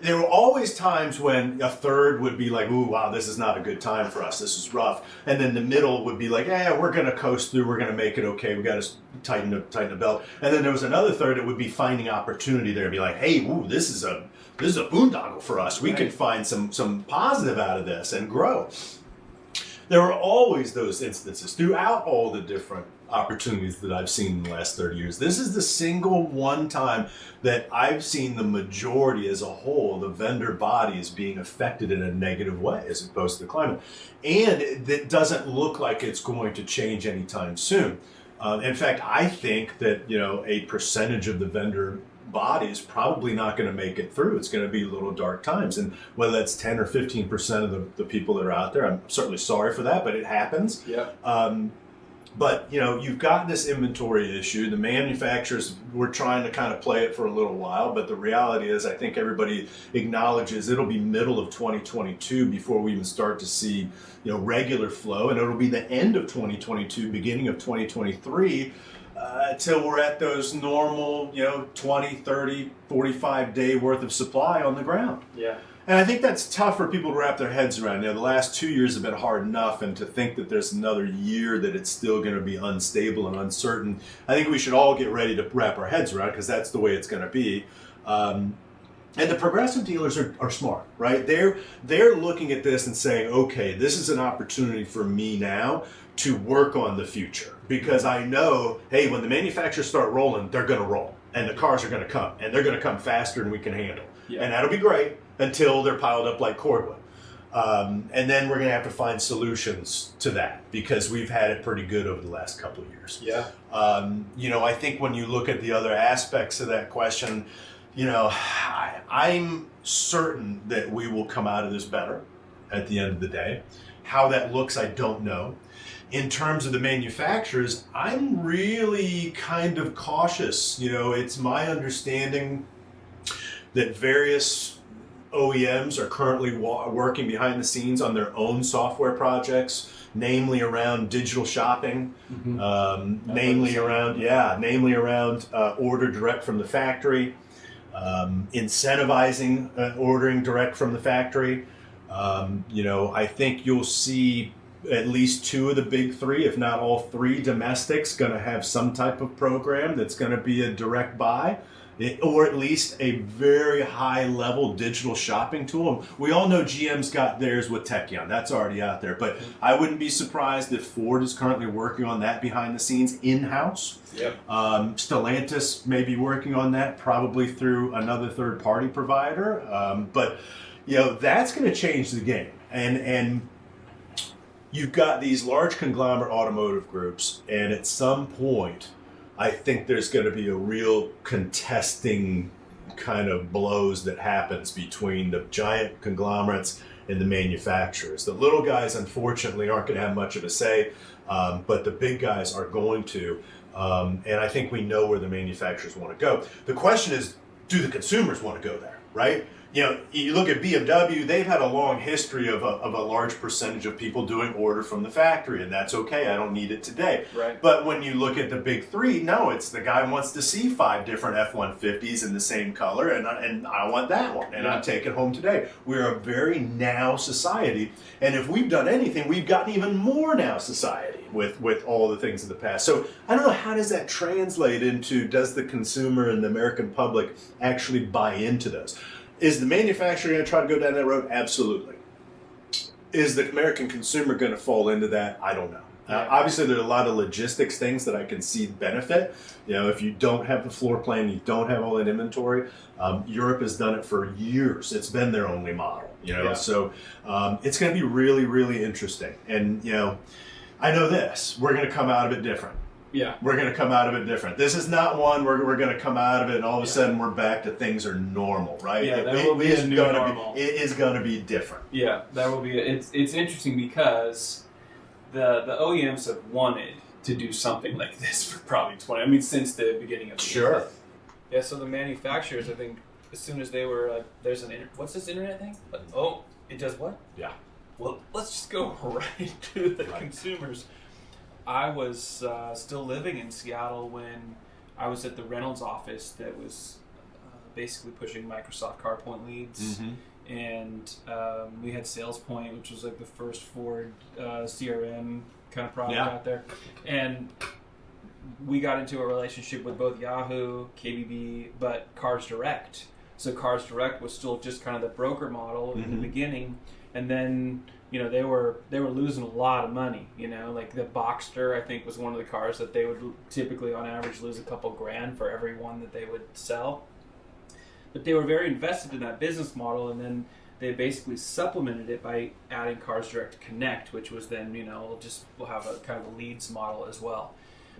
B: There were always times when a third would be like, ooh, wow, this is not a good time for us. This is rough. And then the middle would be like, we're going to coast through. We're going to make it okay. We got to tighten the belt. And then there was another third that would be finding opportunity there and be like, hey, ooh, this is a boondoggle for us. We can find some positive out of this and grow. There are always those instances throughout all the different opportunities that I've seen in the last 30 years. This is the single one time that I've seen the majority as a whole, the vendor body, is being affected in a negative way as opposed to the climate. And it doesn't look like it's going to change anytime soon. In fact, I think that a percentage of the vendor body is probably not going to make it through. It's going to be little dark times. And whether that's 10 or 15% of the people that are out there, I'm certainly sorry for that, but it happens.
C: Yeah.
B: But you've got this inventory issue. The manufacturers were trying to kind of play it for a little while, but the reality is I think everybody acknowledges it'll be middle of 2022 before we even start to see regular flow, and it'll be the end of 2022, beginning of 2023, till we're at those normal 20, 30, 45 day worth of supply on the ground.
C: Yeah.
B: And I think that's tough for people to wrap their heads around. The last 2 years have been hard enough, and to think that there's another year that it's still going to be unstable and uncertain, I think we should all get ready to wrap our heads around, because that's the way it's going to be. And the progressive dealers are smart, right? They're looking at this and saying, okay, this is an opportunity for me now to work on the future. because I know, hey, when the manufacturers start rolling, they're going to roll, and the cars are going to come, and they're going to come faster than we can handle.
C: Yeah.
B: And that'll be great until they're piled up like cordwood. And then we're going to have to find solutions to that, because we've had it pretty good over the last couple of years.
C: Yeah.
B: I think when you look at the other aspects of that question, I'm certain that we will come out of this better at the end of the day. How that looks, I don't know. In terms of the manufacturers, I'm really kind of cautious. It's my understanding that various OEMs are currently working behind the scenes on their own software projects, namely around digital shopping, namely around order direct from the factory, incentivizing ordering direct from the factory. I think you'll see at least two of the big three, if not all three domestics, going to have some type of program that's going to be a direct buy, or at least a very high level digital shopping tool. We all know GM's got theirs with Tekion. That's already out there. But I wouldn't be surprised if Ford is currently working on that behind the scenes in-house.
C: Yep.
B: Stellantis may be working on that, probably through another third-party provider. But that's going to change the game. And you've got these large conglomerate automotive groups, and at some point, I think there's going to be a real contesting kind of blows that happens between the giant conglomerates and the manufacturers. The little guys, unfortunately, aren't going to have much of a say, but the big guys are going to. And I think we know where the manufacturers want to go. The question is, do the consumers want to go there, right? You look at BMW, they've had a long history of a large percentage of people doing order from the factory, and that's okay. I don't need it today.
C: Right.
B: But when you look at the big three, no, it's the guy wants to see 5 different F-150s in the same color, and I want that one, and I take it home today. We're a very now society, and if we've done anything, we've gotten even more now society with all the things of the past. So I don't know, how does that translate into, does the consumer and the American public actually buy into those? Is the manufacturer going to try to go down that road? Absolutely. Is the American consumer going to fall into that? I don't know. Obviously, there are a lot of logistics things that I can see benefit. If you don't have the floor plan, you don't have all that inventory. Europe has done it for years. It's been their only model. So it's going to be really, really interesting. And I know this: we're going to come out of it different.
C: Yeah.
B: We're going to come out of it different. This is not one where we're going to come out of it and all of a sudden we're back to things are normal, right?
C: Yeah, that will be a new normal.
B: It is going to be different.
C: Yeah, that will be. It's interesting because the OEMs have wanted to do something like this for probably since the beginning of the
B: Sure.
C: Yeah, so the manufacturers, I think, as soon as they were like, there's what's this internet thing? Oh, it does what?
B: Yeah.
C: Well, let's just go right to the consumers. I was still living in Seattle when I was at the Reynolds office that was basically pushing Microsoft CarPoint leads. Mm-hmm. And we had SalesPoint, which was like the first Ford CRM kind of product out there. And we got into a relationship with both Yahoo, KBB, but Cars Direct. So Cars Direct was still just kind of the broker model in the beginning. And then they were losing a lot of money. Like the Boxster, I think, was one of the cars that they would typically, on average, lose a couple grand for every one that they would sell. But they were very invested in that business model, and then they basically supplemented it by adding Cars Direct Connect, which was then, we'll have a kind of a leads model as well.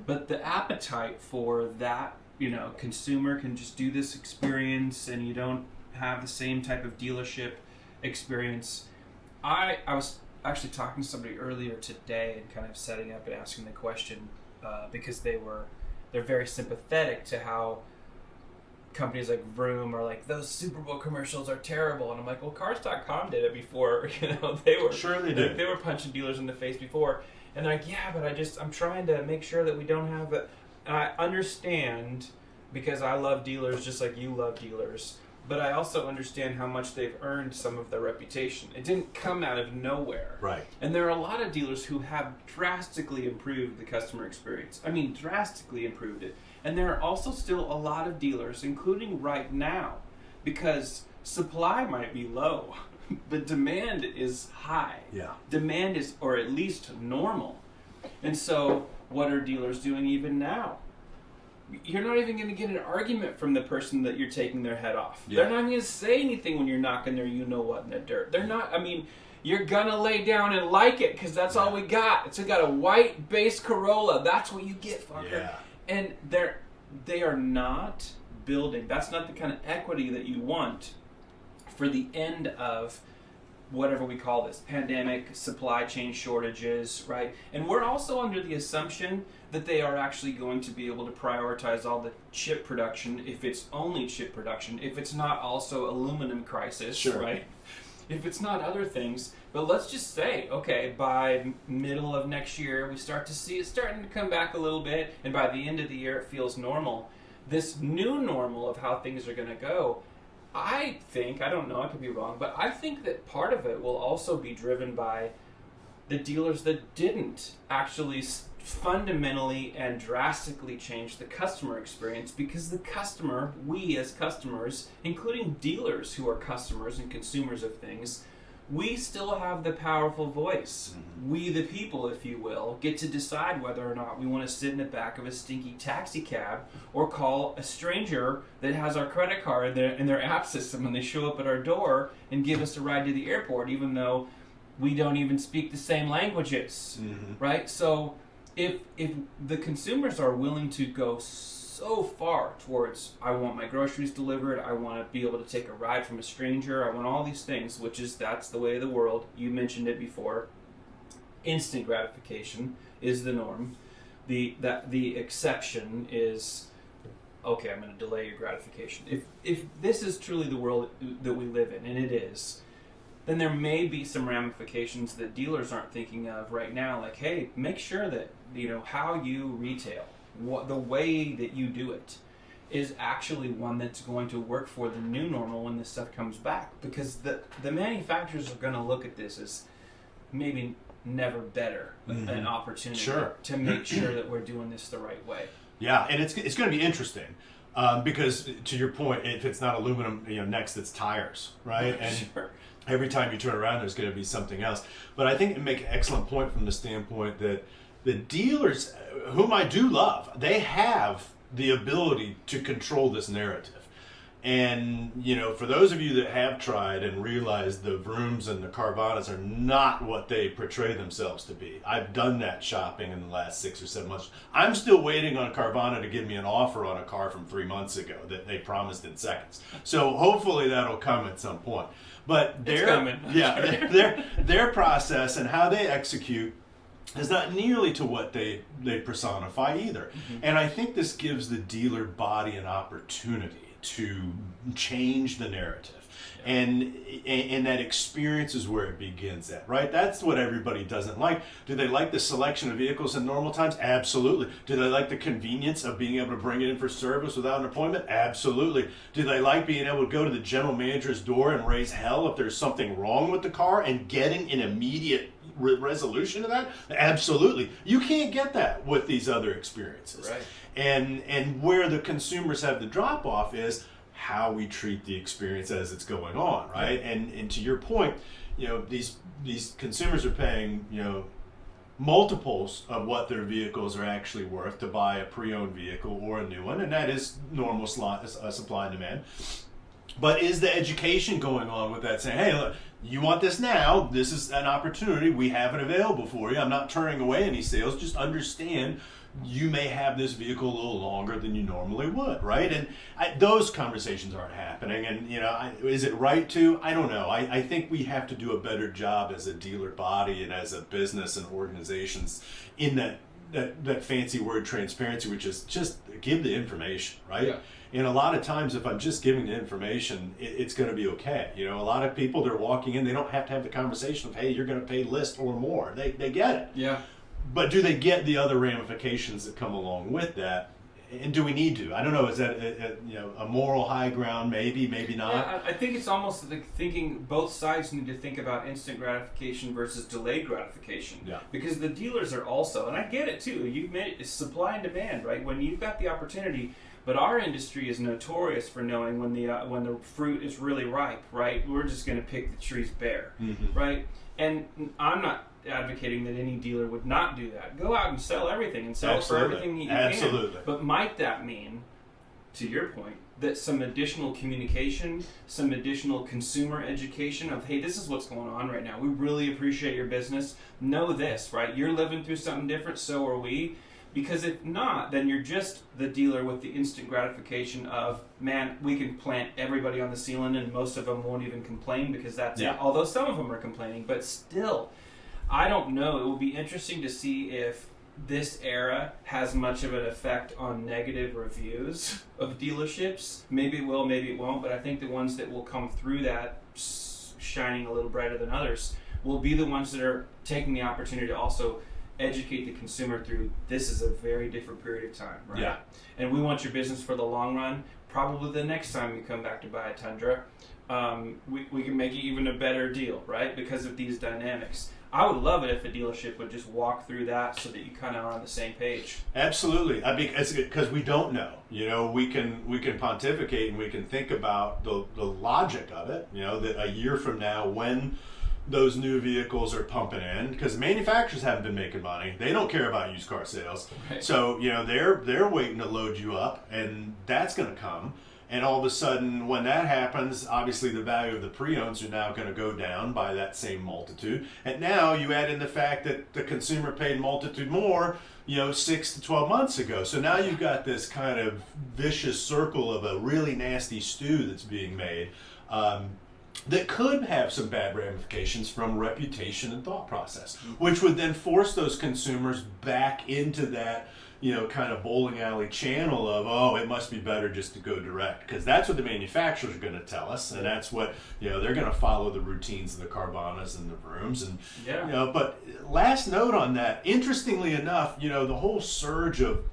C: But the appetite for that, consumer can just do this experience, and you don't have the same type of dealership experience. I was actually talking to somebody earlier today and kind of setting up and asking the question because they're very sympathetic to how companies like Vroom are like, those Super Bowl commercials are terrible, and I'm like, well, Cars.com did it before. They were
B: sure they did.
C: They were punching dealers in the face before, and they're like, yeah, but I'm trying to make sure that we don't have that. And I understand, because I love dealers just like you love dealers. But I also understand how much they've earned some of their reputation. It didn't come out of nowhere.
B: Right.
C: And there are a lot of dealers who have drastically improved the customer experience. Drastically improved it. And there are also still a lot of dealers, including right now, because supply might be low, but demand is high.
B: Yeah.
C: Demand is, or at least normal. And so what are dealers doing even now? You're not even going to get an argument from the person that you're taking their head off.
B: Yeah.
C: They're not going to say anything when you're knocking their you-know-what in the dirt. They're not, I mean, you're going to lay down and like it because that's all we got. It's got a white base Corolla. That's what you get, fucker.
B: Yeah.
C: And they are not building. That's not the kind of equity that you want for the end of whatever we call this, pandemic, supply chain shortages, right? And we're also under the assumption that they are actually going to be able to prioritize all the chip production if it's only chip production, if it's not also aluminum crisis,
B: Sure.
C: right? If it's not other things. But let's just say, okay, by middle of next year, we start to see it starting to come back a little bit, and by the end of the year, it feels normal. This new normal of how things are going to go, I think, I don't know, I could be wrong, but I think that part of it will also be driven by the dealers that didn't actually fundamentally and drastically change the customer experience, because the customer, we as customers, including dealers who are customers and consumers of things, we still have the powerful voice. We, the people, if you will, get to decide whether or not we want to sit in the back of a stinky taxi cab or call a stranger that has our credit card in their app system when they show up at our door and give us a ride to the airport, even though we don't even speak the same languages, right? So if the consumers are willing to go so far towards, I want my groceries delivered, I want to be able to take a ride from a stranger, I want all these things, that's the way of the world. You mentioned it before. Instant gratification is the norm. The exception is, okay, I'm going to delay your gratification. If this is truly the world that we live in, and it is, then there may be some ramifications that dealers aren't thinking of right now, like, hey, make sure that, how you retail, the way that you do it is actually one that's going to work for the new normal when this stuff comes back, because the manufacturers are going to look at this as maybe never better an opportunity to make sure that we're doing this the right way.
B: Yeah, and it's going to be interesting because, to your point, if it's not aluminum, next it's tires, right? And every time you turn around, there's going to be something else. But I think you make an excellent point from the standpoint that the dealers, whom I do love, they have the ability to control this narrative. And, for those of you that have tried and realized the Vrooms and the Carvanas are not what they portray themselves to be. I've done that shopping in the last 6 or 7 months. I'm still waiting on Carvana to give me an offer on a car from 3 months ago that they promised in seconds. So hopefully that'll come at some point. But their process and how they execute is not nearly to what they personify either. And I think this gives the dealer body an opportunity to change the narrative. And that experience is where it begins at, right? That's what everybody doesn't like. Do they like the selection of vehicles in normal times? Absolutely. Do they like the convenience of being able to bring it in for service without an appointment? Absolutely. Do they like being able to go to the general manager's door and raise hell if there's something wrong with the car and getting an immediate resolution of that? Absolutely. You can't get that with these other experiences.
C: Right.
B: And where the consumers have the drop off is how we treat the experience as it's going on, right? And to your point, these consumers are paying, multiples of what their vehicles are actually worth to buy a pre-owned vehicle or a new one, and that is normal supply and demand. But is the education going on with that, saying, hey, look, you want this now, this is an opportunity, we have it available for you, I'm not turning away any sales, just understand you may have this vehicle a little longer than you normally would, right? And those conversations aren't happening. And, is it right to? I don't know. I think we have to do a better job as a dealer body and as a business and organizations in that fancy word transparency, which is just give the information, right? Yeah. And a lot of times, if I'm just giving the information, it's going to be okay. A lot of people, they're walking in, they don't have to have the conversation of, hey, you're going to pay list or more. They get it.
C: Yeah.
B: But do they get the other ramifications that come along with that? And do we need to? I don't know. Is that a moral high ground? Maybe not.
C: Yeah, I think it's almost like thinking both sides need to think about instant gratification versus delayed gratification.
B: Yeah.
C: Because the dealers are also, and I get it too. You've made it's supply and demand, right? When you've got the opportunity. But our industry is notorious for knowing when the fruit is really ripe, right? We're just going to pick the trees bare, right? And I'm not advocating that any dealer would not do that. Go out and sell everything and sell for everything that you
B: Absolutely.
C: can. But might that mean, to your point, that some additional communication, some additional consumer education of, hey, this is what's going on right now. We really appreciate your business. Know this, right? You're living through something different, so are we. Because if not, then you're just the dealer with the instant gratification of, man, we can plant everybody on the ceiling and most of them won't even complain because that's it. Although some of them are complaining, but still, I don't know. It will be interesting to see if this era has much of an effect on negative reviews of dealerships. Maybe it will, maybe it won't, but I think the ones that will come through that shining a little brighter than others will be the ones that are taking the opportunity to also educate the consumer through, this is a very different period of time, right?
B: Yeah.
C: And we want your business for the long run. Probably the next time you come back to buy a Tundra, we can make it even a better deal, right? Because of these dynamics. I would love it if a dealership would just walk through that so that you kind of are on the same page.
B: Absolutely. I mean, because we don't know. You know, we can pontificate and we can think about the logic of it. You know, that a year from now, when those new vehicles are pumping in, because manufacturers haven't been making money. They don't care about used car sales.
C: Right.
B: So, you know, they're waiting to load you up, and that's going to come. And all of a sudden, when that happens, obviously the value of the pre-owns are now going to go down by that same multitude. And now you add in the fact that the consumer paid multitude more, you know, 6 to 12 months ago. So now you've got this kind of vicious circle of a really nasty stew that's being made. That could have some bad ramifications from reputation and thought process, which would then force those consumers back into that, you know, kind of bowling alley channel of, oh, it must be better just to go direct, because that's what the manufacturers are going to tell us, and that's what, you know, they're going to follow the routines of the Carvanas and the Vrooms, and you know. But last note on that, interestingly enough, you know, the whole surge of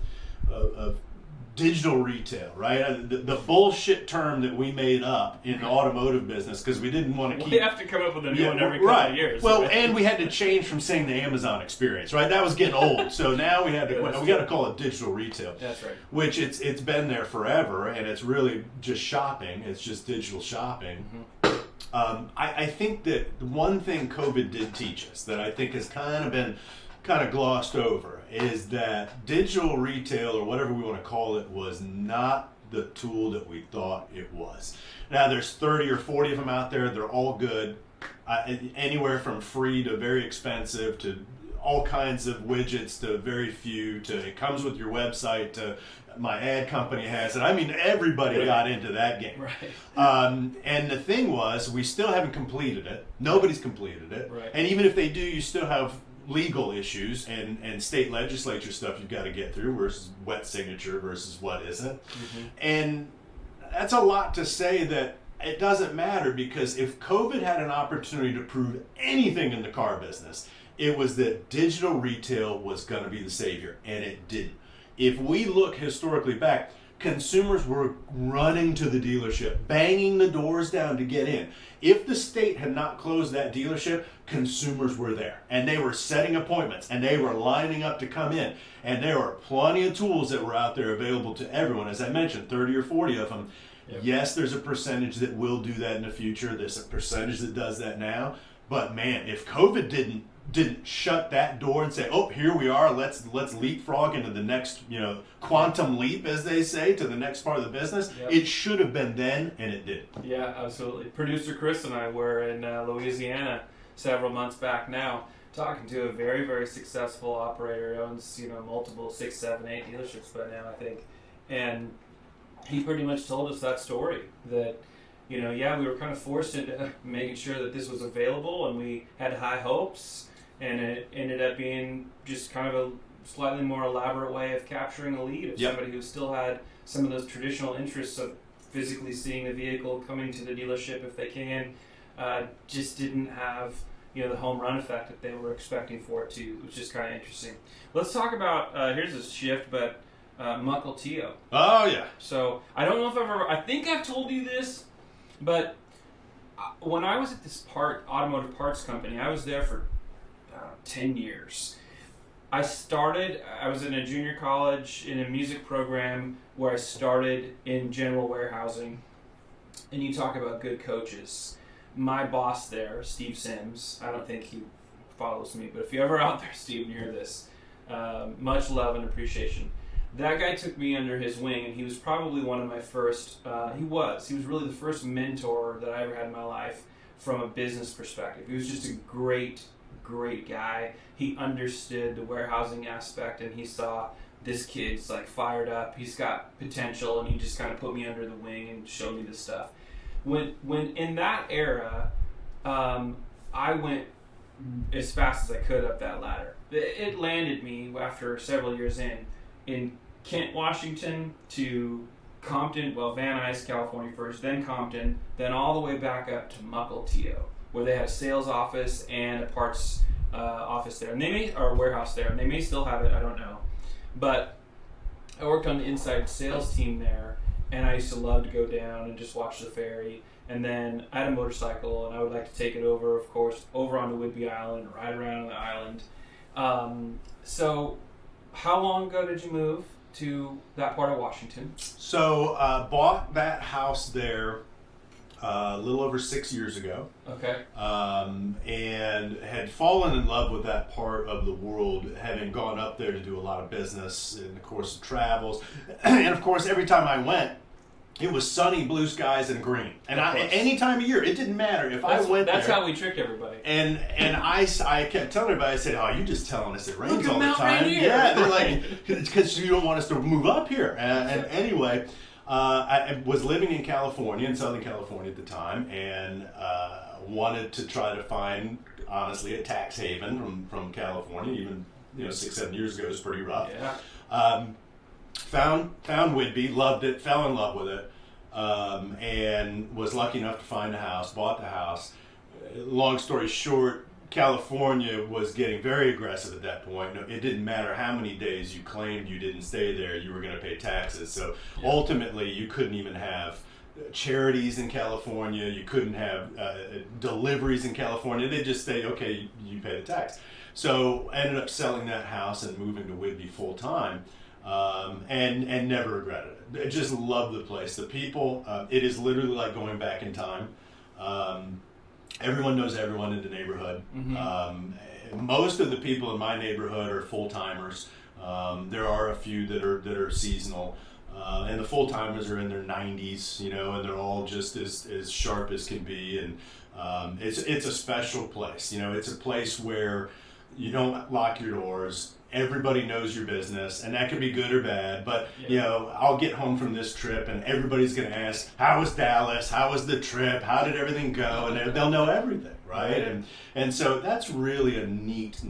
B: digital retail, right? The bullshit term that we made up in the automotive business because we didn't want to keep.
C: We have to come up with a new one every couple of years.
B: Well,
C: right?
B: And we had to change from saying the Amazon experience, right? That was getting old, so now we got to call it digital retail.
C: That's right.
B: Which it's been there forever, and it's really just shopping. It's just digital shopping. Mm-hmm. I think that one thing COVID did teach us that I think has kind of glossed over is that digital retail, or whatever we want to call it, was not the tool that we thought it was. Now there's 30 or 40 of them out there. They're all good, anywhere from free to very expensive to all kinds of widgets to very few to it comes with your website to my ad company has it. I mean, everybody got into that game.
C: Right.
B: And the thing was, we still haven't completed it. Nobody's completed it.
C: Right.
B: And even if they do, you still have legal issues and state legislature stuff you've got to get through versus wet signature versus what isn't. Mm-hmm. And that's a lot to say that it doesn't matter, because if COVID had an opportunity to prove anything in the car business, it was that digital retail was going to be the savior, and it didn't. If we look historically back, consumers were running to the dealership, banging the doors down to get in. If the state had not closed that dealership, consumers were there, and they were setting appointments, and they were lining up to come in, and there were plenty of tools that were out there available to everyone. As I mentioned, 30 or 40 of them. Yep. Yes, there's a percentage that will do that in the future. There's a percentage that does that now. But man, if COVID didn't shut that door and say, oh, here we are, let's leapfrog into the next, you know, quantum leap, as they say, to the next part of the business. Yep. It should have been then, and it did.
C: Yeah, absolutely. Producer Chris and I were in Louisiana several months back now, talking to a very, very successful operator who owns, you know, multiple 6, 7, 8 dealerships by now, I think. And he pretty much told us that story, that, you know, yeah, we were kind of forced into making sure that this was available, and we had high hopes, and it ended up being just kind of a slightly more elaborate way of capturing a lead of somebody who still had some of those traditional interests of physically seeing the vehicle, coming to the dealership if they can, just didn't have, you know, the home run effect that they were expecting for it to, which is kind of interesting. Let's talk about, here's a shift, but Mukilteo.
B: Oh, yeah.
C: So, I don't know if I think I've told you this, but when I was at this automotive parts company, I was there for 10 years. I was in a junior college in a music program where I started in general warehousing, and you talk about good coaches. My boss there, Steve Sims, I don't think he follows me, but if you're ever out there, Steve, and you hear this, much love and appreciation. That guy took me under his wing, and he was probably one of my first, he was really the first mentor that I ever had in my life from a business perspective. He was just a great guy. He understood the warehousing aspect, and he saw this kid's like fired up, he's got potential, and he just kind of put me under the wing and showed me this stuff. When in that era, I went as fast as I could up that ladder. It landed me after several years in Kent, Washington to Compton, Van Nuys, California first, then Compton, then all the way back up to Mukilteo, where they had a sales office and a parts office there, and or warehouse there, and they may still have it, I don't know. But I worked on the inside sales team there, and I used to love to go down and just watch the ferry. And then I had a motorcycle, and I would like to take it over, of course, over onto Whidbey Island, ride around on the island. So how long ago did you move to that part of Washington?
B: So bought that house there a little over 6 years ago.
C: Okay.
B: And had fallen in love with that part of the world, having gone up there to do a lot of business in the course of travels. And of course, every time I went, it was sunny, blue skies, and green. And any time of year, it didn't matter if I went there.
C: That's how we tricked everybody.
B: And I kept telling everybody, I said, "Oh, you just telling us it rains all the
C: Mount
B: time."
C: Rainier.
B: Yeah, they're like, because you don't want us to move up here. And anyway, I was living in California, in Southern California at the time, and wanted to try to find, honestly, a tax haven from California. Even 6-7 years ago, it was pretty rough.
C: Yeah.
B: Found Whidbey, loved it, fell in love with it, and was lucky enough to find a house, bought the house. Long story short, California was getting very aggressive at that point. It didn't matter how many days you claimed you didn't stay there, you were going to pay taxes. So ultimately, you couldn't even have charities in California, you couldn't have deliveries in California. They just say, okay, you pay the tax. So I ended up selling that house and moving to Whidbey full time. And never regretted it. I just love the place. The people, it is literally like going back in time. Everyone knows everyone in the neighborhood. Mm-hmm. Most of the people in my neighborhood are full-timers. There are a few that are seasonal. And the full-timers are in their 90s, and they're all just as sharp as can be. And it's a special place. It's a place where you don't lock your doors. Everybody knows your business, and that can be good or bad. But I'll get home from this trip, and everybody's going to ask, "How was Dallas? How was the trip? How did everything go?" And they'll know everything, right? And so that's really a neat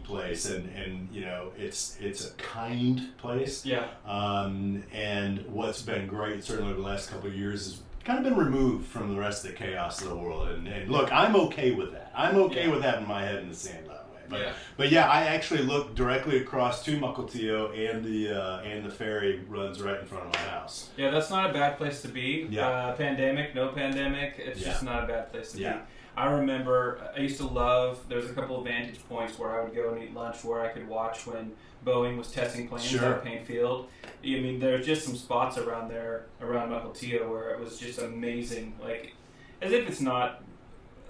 B: place, and it's a kind place.
C: Yeah.
B: And what's been great, certainly over the last couple of years, is kind of been removed from the rest of the chaos of the world. And look, I'm okay with that. I'm okay with having my head in the sand that way. But I actually look directly across to Mukilteo, and the ferry runs right in front of my house.
C: Yeah, that's not a bad place to be.
B: Yeah.
C: Pandemic, no pandemic, it's just not a bad place to be.
B: Yeah.
C: I remember I used to love, there's a couple of vantage points where I would go and eat lunch where I could watch when Boeing was testing planes at Paint Field. I mean, there's just some spots around there, around Mukilteo, where it was just amazing. Like, as if it's not,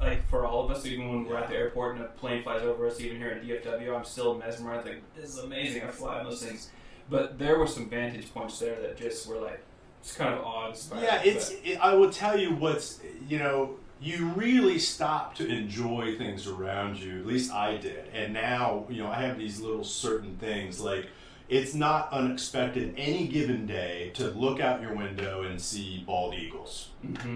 C: like, for all of us, even when we're at the airport and a plane flies over us, even here at DFW, I'm still mesmerized. Like, this is amazing. I fly on those things. But there were some vantage points there that just were like, it's kind of awe-inspiring.
B: Yeah, I will tell you what's, you really stop to enjoy things around you. At least I did. And now, I have these little certain things, like, it's not unexpected any given day to look out your window and see bald eagles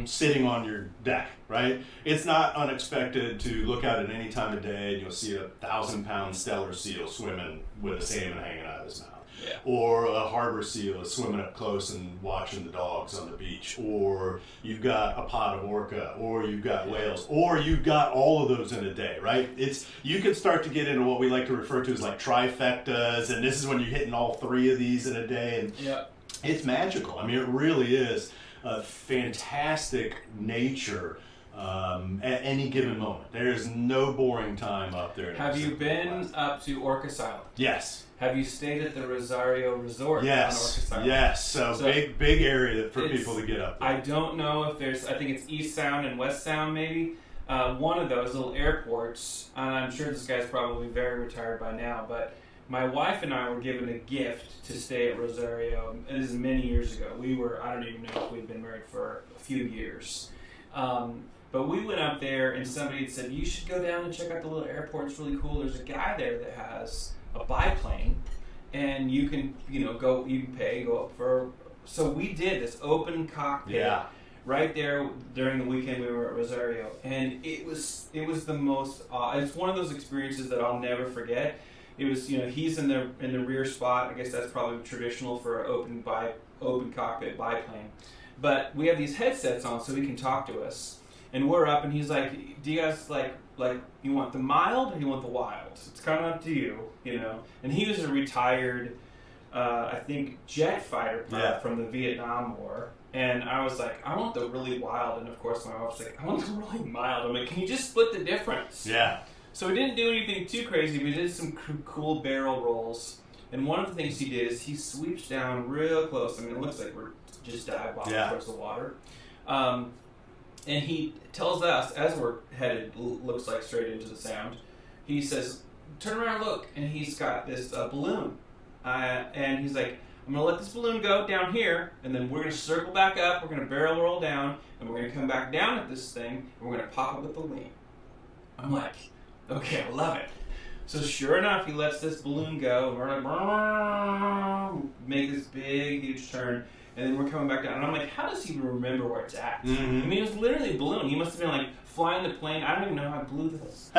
B: sitting on your deck, right? It's not unexpected to look out at any time of day and you'll see a 1,000-pound stellar seal swimming with a salmon hanging out of his mouth. Yeah. Or a harbor seal is swimming up close and watching the dogs on the beach. Or you've got a pod of orca, or you've got whales, or you've got all of those in a day, right? You could start to get into what we like to refer to as like trifectas, and this is when you're hitting all three of these in a day, and it's magical. I mean, it really is a fantastic nature at any given moment. There is no boring time up there.
C: Have you been up to Orcas Island?
B: Yes.
C: Have you stayed at the Rosario Resort on Orcas Island? Yes.
B: So big area for people to get up there.
C: I don't know if I think it's East Sound and West Sound maybe. one of those little airports, and I'm sure this guy's probably very retired by now, but my wife and I were given a gift to stay at Rosario. This is many years ago. I don't even know if we'd been married for a few years. But we went up there and somebody had said, you should go down and check out the little airport. It's really cool. There's a guy there that has a biplane and you can, go up for. So we did this open cockpit right there during the weekend we were at Rosario. And it was the most, it's one of those experiences that I'll never forget. It was, he's in the rear spot. I guess that's probably traditional for an open cockpit biplane. But we have these headsets on so he can talk to us. And we're up and he's like, do you guys like you want the mild or you want the wild? It's kind of up to you, And he was a retired, I think, jet fighter pilot from the Vietnam War. And I was like, I want the really wild. And of course my wife was like, I want the really mild. I'm like, can you just split the difference?
B: Yeah.
C: So we didn't do anything too crazy. We did some cool barrel rolls. And one of the things he did is he sweeps down real close. I mean, it looks like we're just dive bombing towards the water. And he tells us, as we're headed, looks like straight into the sound, he says, turn around and look. And he's got this balloon. And he's like, I'm going to let this balloon go down here, and then we're going to circle back up, we're going to barrel roll down, and we're going to come back down at this thing, and we're going to pop it with the wing. I'm like, okay, I love it. So sure enough, he lets this balloon go, and we're like, make this big, huge turn, and then we're coming back down. And I'm like, how does he even remember where it's at?
B: Mm-hmm.
C: I mean, it was literally a balloon. He must have been like flying the plane. I don't even know how I blew this.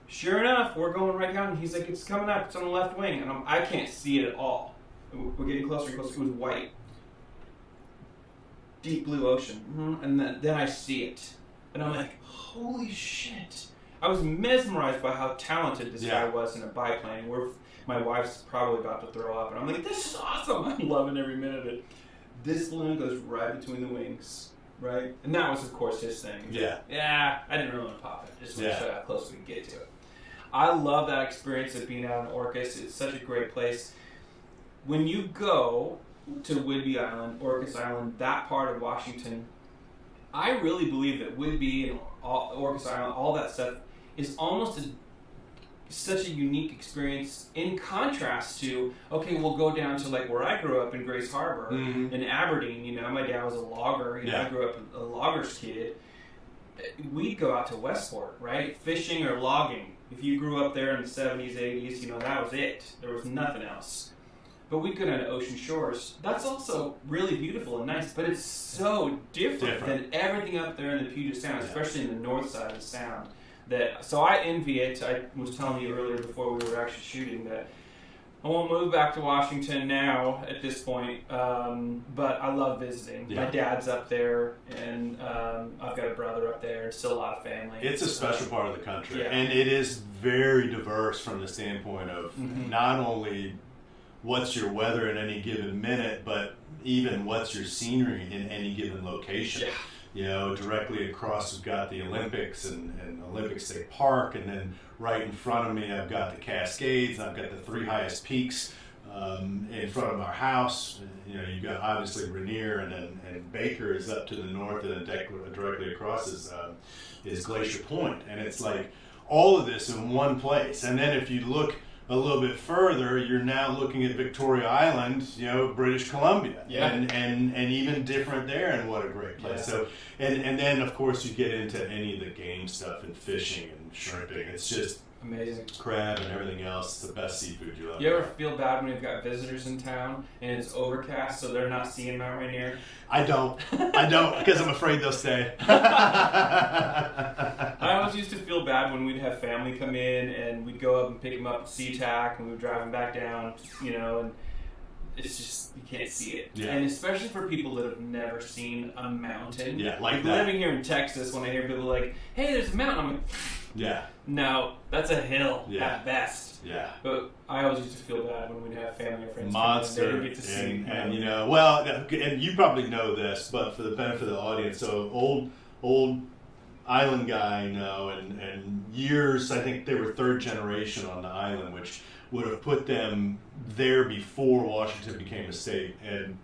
C: Sure enough, we're going right down, and he's like, it's coming up, it's on the left wing. And I can't see it at all. We're getting closer and closer. It was white. Deep blue ocean. Mm-hmm. And then I see it. And I'm like, holy shit. I was mesmerized by how talented this guy was in a biplane. My wife's probably about to throw up. And I'm like, this is awesome. I'm loving every minute of it. This balloon goes right between the wings. Right? And that was, of course, his thing. Yeah, I didn't really want to pop it. Just want to show how close we could get to it. I love that experience of being out in Orcas. It's such a great place. When you go to Whidbey Island, Orcas Island, that part of Washington, I really believe that Whidbey and Orcas Island, all that stuff, is almost such a unique experience in contrast to, okay, we'll go down to like where I grew up in Grace Harbor, in Aberdeen. My dad was a logger. I grew up a logger's kid. We'd go out to Westport, right? Fishing or logging. If you grew up there in the 70s, 80s, that was it. There was nothing else. But we'd go down to Ocean Shores. That's also really beautiful and nice, but it's so different than everything up there in the Puget Sound, especially in the north side of the Sound. So I envy it. I was telling you earlier before we were actually shooting that I won't move back to Washington now at this point, but I love visiting. My dad's up there, and I've got a brother up there, and still a lot of family.
B: It's a special part of the country, and it is very diverse from the standpoint of not only what's your weather in any given minute, but even what's your scenery in any given location. Directly across we've got the Olympics and Olympic State Park, and then right in front of me I've got the Cascades, and I've got the three highest peaks in front of our house. You've got obviously Rainier, and Baker is up to the north, and then directly across is Glacier Point, and it's like all of this in one place. And then if you look a little bit further, you're now looking at Victoria Island, British Columbia, and even different there, and what a great place. So, and then of course you get into any of the game stuff and fishing and shrimping. It's just
C: amazing.
B: Crab and everything else. It's the best seafood you'll ever.
C: You ever feel bad when you've got visitors in town and it's overcast, so they're not seeing Mount Rainier?
B: I don't, because I'm afraid they'll stay.
C: I always used to feel bad when we'd have family come in and we'd go up and pick them up at SeaTac and we'd drive them back down, and it's just, you can't see it. And especially for people that have never seen a mountain.
B: Like that.
C: Living here in Texas, when I hear people like, hey, there's a mountain, I'm like, no, that's a hill at best. But I always used to feel bad when we'd have family or friends
B: monster,
C: come in, they didn't get to see.
B: And you probably know this, but for the benefit of the audience, so old island guy, and years, I think they were third generation on the island, which would have put them there before Washington became a state. And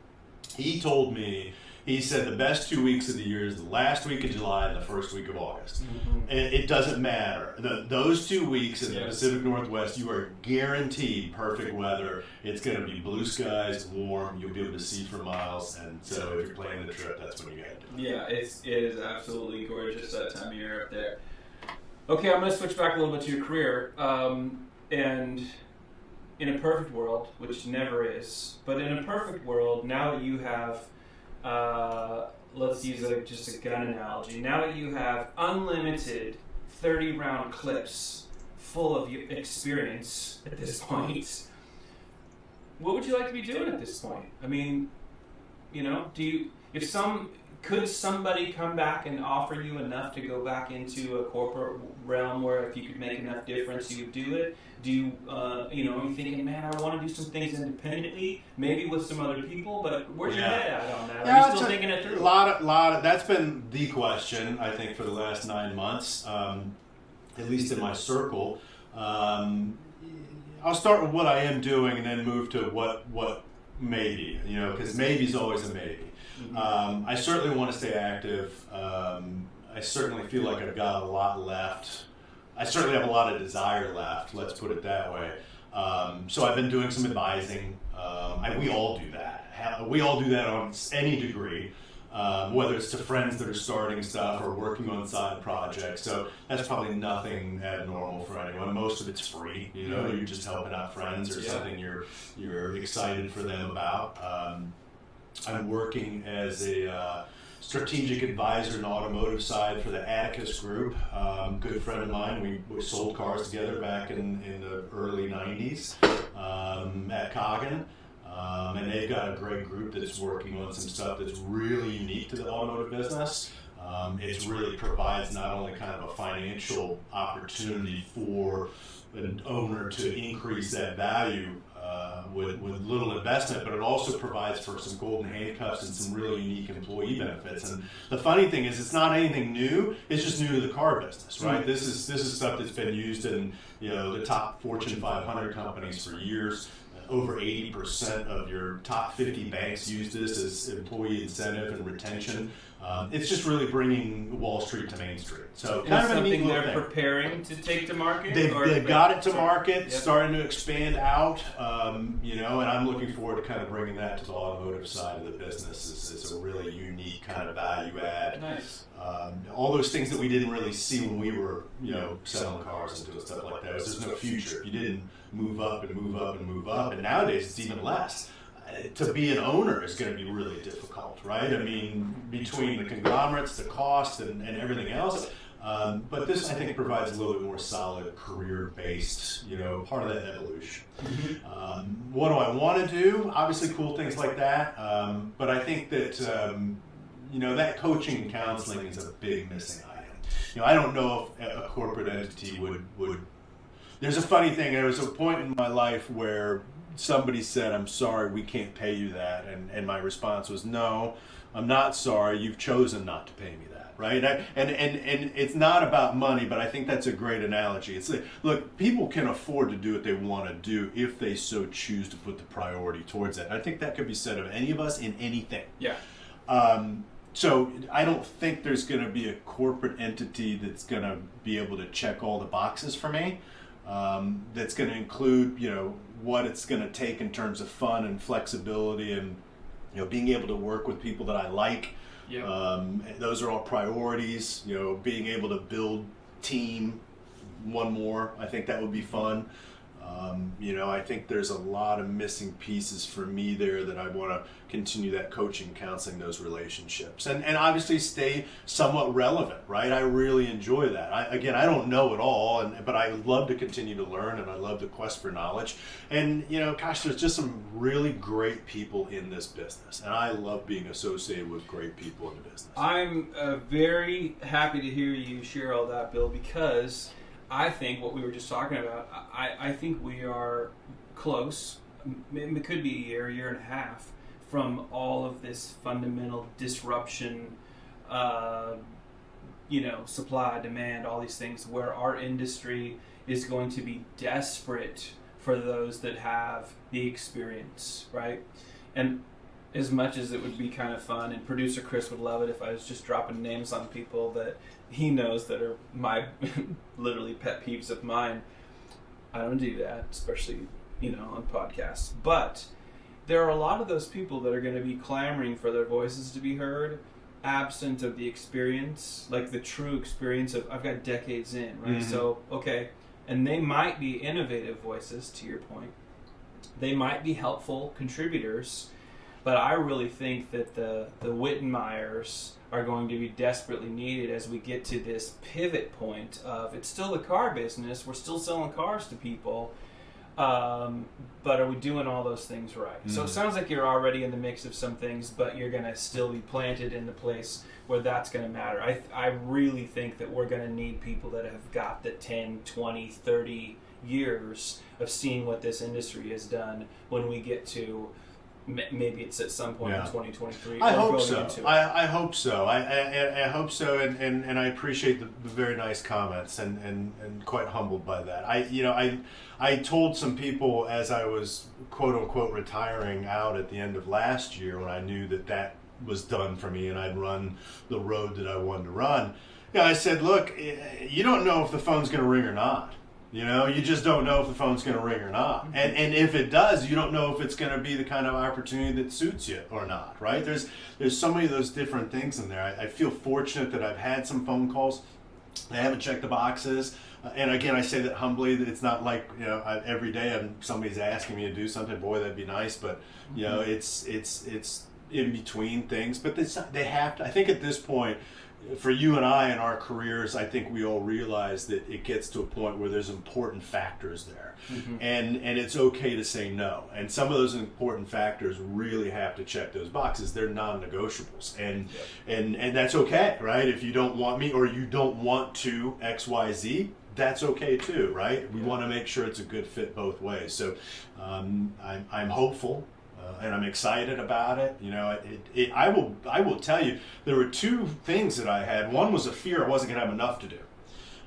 B: he told me, He said the best 2 weeks of the year is the last week of July and the first week of August. It doesn't matter. Those 2 weeks in the Pacific Northwest, you are guaranteed perfect weather. It's going to be blue skies, warm. You'll be able to see for miles. And so if you're planning the trip, that's when you got to do it.
C: Yeah, it is absolutely gorgeous that time of year up there. Okay, I'm going to switch back a little bit to your career. And in a perfect world, which never is, but in a perfect world, now that you have, let's use just a gun analogy, now that you have unlimited 30-round clips full of experience at this point, what would you like to be doing at this point? I mean, could somebody come back and offer you enough to go back into a corporate realm where if you could make enough difference, you would do it? Do you, are you thinking, man, I want to do some things independently, maybe with some other people, but where's your head at on that? Are you still thinking it through?
B: A lot of, that's been the question, I think, for the last 9 months, at least in my circle. I'll start with what I am doing and then move to what maybe, because maybe's always a maybe. I certainly want to stay active. I certainly feel like I've got a lot left. I certainly have a lot of desire left, let's put it that way. So I've been doing some advising. We all do that. We all do that on any degree, whether it's to friends that are starting stuff or working on side projects. So that's probably nothing abnormal for anyone. Most of it's free. You're just helping out friends or something you're excited for them about. I'm working as a strategic advisor in the automotive side for the Atticus Group. Good friend of mine. We sold cars together back in the early 90s at Coggin. And they've got a great group that's working on some stuff that's really unique to the automotive business. It really provides not only kind of a financial opportunity for an owner to increase that value with little investment, but it also provides for some golden handcuffs and some really unique employee benefits. And the funny thing is, it's not anything new. It's just new to the car business, right? This is stuff that's been used in the top Fortune 500 companies for years. Over 80% of your top 50 banks use this as employee incentive and retention. It's just really bringing Wall Street to Main Street. So kind of
C: something they're preparing to take to market?
B: They've got it to market, starting to expand out, and I'm looking forward to kind of bringing that to the automotive side of the business. It's a really unique kind of value add.
C: Nice.
B: All those things that we didn't really see when we were, selling cars and doing stuff like that. There's no future if you didn't move up and move up and move up. And nowadays it's even less. To be an owner is going to be really difficult, right? I mean, between the conglomerates, the cost, and everything else. But this, I think, provides a little bit more solid career-based, part of that evolution. What do I want to do? Obviously, cool things like that. But I think that, that coaching and counseling is a big missing item. I don't know if a corporate entity would. There's a funny thing. There was a point in my life where somebody said, "I'm sorry, we can't pay you that," and my response was, "No, I'm not sorry. You've chosen not to pay me that." Right? And it's not about money, but I think that's a great analogy. It's like, look, people can afford to do what they want to do if they so choose to put the priority towards it. I think that could be said of any of us in anything.
C: Yeah.
B: So I don't think there's going to be a corporate entity that's going to be able to check all the boxes for me. That's going to include, what it's going to take in terms of fun and flexibility and, being able to work with people that I like. Yep. Those are all priorities. Being able to build team, one more. I think that would be fun. I think there's a lot of missing pieces for me there that I want to continue that coaching, counseling, those relationships. And obviously stay somewhat relevant, right? I really enjoy that. I don't know it all, but I love to continue to learn, and I love the quest for knowledge. And, there's just some really great people in this business, and I love being associated with great people in the business.
C: I'm very happy to hear you share all that, Bill, because I think what we were just talking about, I think we are close. It could be a year and a half from all of this fundamental disruption, supply, demand, all these things, where our industry is going to be desperate for those that have the experience, right? And as much as it would be kind of fun, and producer Chris would love it if I was just dropping names on people that he knows that are my literally pet peeves of mine. I don't do that, especially, on podcasts. But there are a lot of those people that are going to be clamoring for their voices to be heard, absent of the experience, like the true experience of, I've got decades in, right?
B: Mm-hmm.
C: So, okay, and they might be innovative voices, to your point. They might be helpful contributors, but I really think that the Wittenmyers are going to be desperately needed as we get to this pivot point of, it's still the car business, we're still selling cars to people, but are we doing all those things right? So it sounds like you're already in the mix of some things, but you're going to still be planted in the place where that's going to matter. I really think that we're going to need people that have got the 10, 20, 30 years of seeing what this industry has done when we get to, maybe it's at some point in 2023.
B: I hope so. I hope so. I hope so, and I appreciate the very nice comments, and quite humbled by that. I told some people as I was quote unquote retiring out at the end of last year, when I knew that was done for me and I'd run the road that I wanted to run. I said, look, you don't know if the phone's going to ring or not. You just don't know if the phone's going to ring or not. And if it does, you don't know if it's going to be the kind of opportunity that suits you or not, right? There's so many of those different things in there. I feel fortunate that I've had some phone calls. I haven't checked the boxes. And again, I say that humbly, that it's not like, every day somebody's asking me to do something. Boy, that'd be nice. But, it's in between things. But they have to, I think at this point, for you and I in our careers, I think we all realize that it gets to a point where there's important factors there. And it's okay to say no. And some of those important factors really have to check those boxes. They're non-negotiables. And that's okay, right? If you don't want me or you don't want to XYZ, that's okay too, right? We want to make sure it's a good fit both ways. So I'm hopeful. And I'm excited about it. I will tell you, there were two things that I had. One was a fear I wasn't going to have enough to do.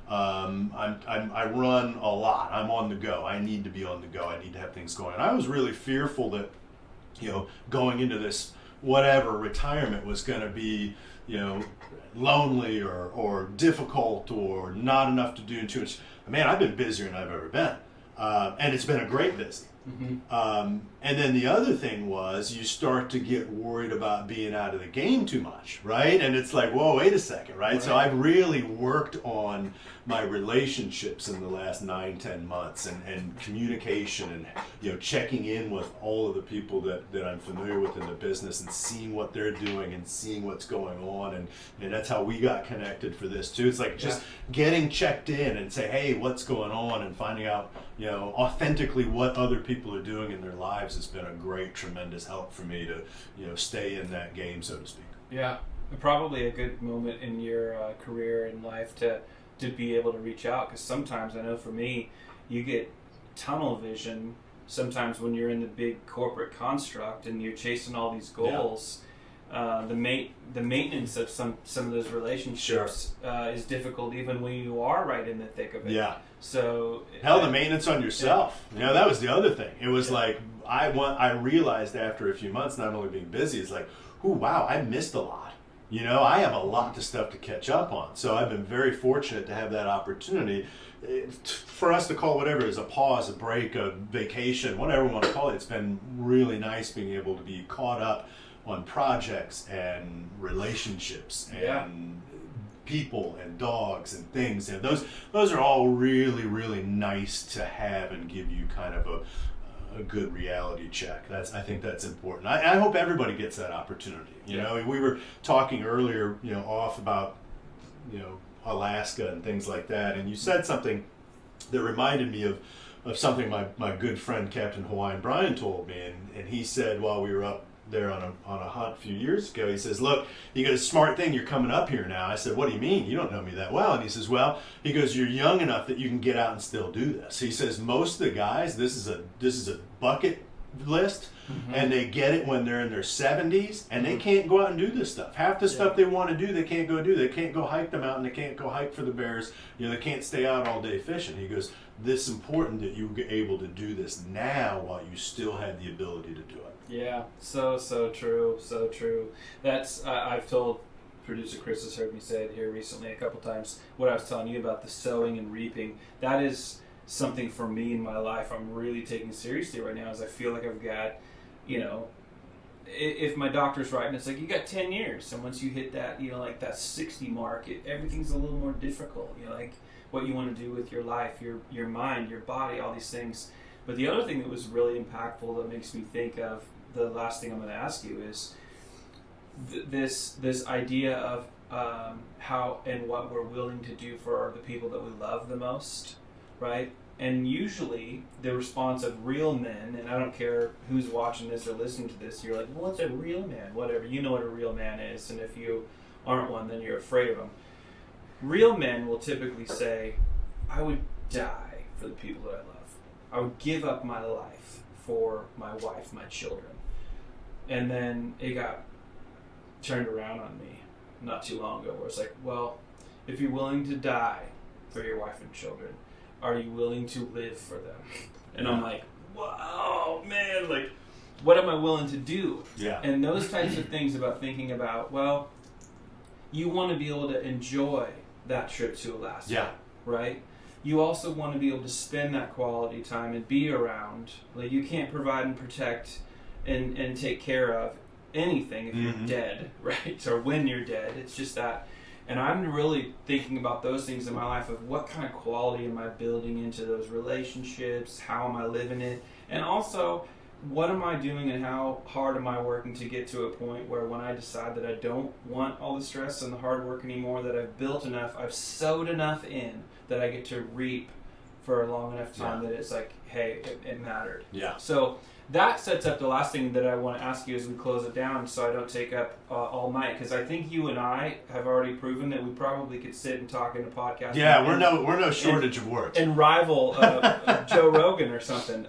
B: I run a lot. I'm on the go. I need to be on the go. I need to have things going. And I was really fearful that, going into this whatever retirement was going to be, lonely or difficult or not enough to do too much. Man, I've been busier than I've ever been. And it's been a great busy. And then the other thing was you start to get worried about being out of the game too much, right? And it's like, whoa, wait a second, right? So I've really worked on my relationships in the last 9-10 months and communication and checking in with all of the people that I'm familiar with in the business and seeing what they're doing and seeing what's going on, and that's how we got connected for this too. It's like just getting checked in and say, hey, what's going on, and finding out authentically what other people are doing in their lives has been a great, tremendous help for me to stay in that game, so to speak.
C: Yeah, probably a good moment in your career and life to be able to reach out, because sometimes I know for me, you get tunnel vision sometimes when you're in the big corporate construct and you're chasing all these goals. The maintenance of some of those relationships is difficult even when you are right in the thick of it.
B: Yeah.
C: So
B: the maintenance on yourself. That was the other thing. It was like I realized after a few months, not only being busy, it's like, ooh, wow, I missed a lot. I have a lot of stuff to catch up on. So I've been very fortunate to have that opportunity for us to call whatever it is, a pause, a break, a vacation, whatever we want to call it. It's been really nice being able to be caught up on projects and relationships and people and dogs and things. And those are all really, really nice to have and give you kind of a good reality check. I think that's important. I hope everybody gets that opportunity. We were talking earlier, off about, Alaska and things like that, and you said something that reminded me of something my good friend Captain Hawaiian Brian told me, and he said while we were up there on a hunt a few years ago, he says, look, you got a smart thing, you're coming up here now. I said, what do you mean? You don't know me that well. And he says, well, you're young enough that you can get out and still do this. He says, most of the guys, this is a bucket list, and they get it when they're in their 70s, and they can't go out and do this stuff. Half the stuff they want to do, they can't go do. They can't go hike the mountain. They can't go hike for the bears. They can't stay out all day fishing. He goes, this is important that you get able to do this now while you still have the ability to do it.
C: Yeah, so true, so true. That's I've told producer Chris has heard me say it here recently a couple times. What I was telling you about the sowing and reaping, that is something for me in my life I'm really taking seriously right now. Is I feel like I've got, if my doctor's right, and it's like you got 10 years, and once you hit that, like that 60 mark, everything's a little more difficult. Like what you want to do with your life, your mind, your body, all these things. But the other thing that was really impactful that makes me think of the last thing I'm going to ask you is this idea of how and what we're willing to do for the people that we love the most, right? And usually the response of real men, and I don't care who's watching this or listening to this, you're like, well, what's a real man? Whatever. You know what a real man is, and if you aren't one, then you're afraid of them. Real men will typically say, I would die for the people that I love. I would give up my life for my wife, my children. And then it got turned around on me not too long ago where it's like, well, if you're willing to die for your wife and children, are you willing to live for them? And I'm like, wow, man, like, what am I willing to do?
B: Yeah.
C: And those types of things about thinking about, well, you want to be able to enjoy that trip to Alaska,
B: yeah,
C: right? You also want to be able to spend that quality time and be around. Like, you can't provide and protect and take care of anything if you're dead, right? Or when you're dead. It's just that. And I'm really thinking about those things in my life of what kind of quality am I building into those relationships? How am I living it? And also, what am I doing and how hard am I working to get to a point where when I decide that I don't want all the stress and the hard work anymore, that I've built enough, I've sowed enough in, that I get to reap for a long enough time that it's like, hey, it mattered.
B: Yeah.
C: So that sets up the last thing that I want to ask you as we close it down, so I don't take up all night, because I think you and I have already proven that we probably could sit and talk in a podcast.
B: Yeah, we're no shortage of words.
C: And rival Joe Rogan or something.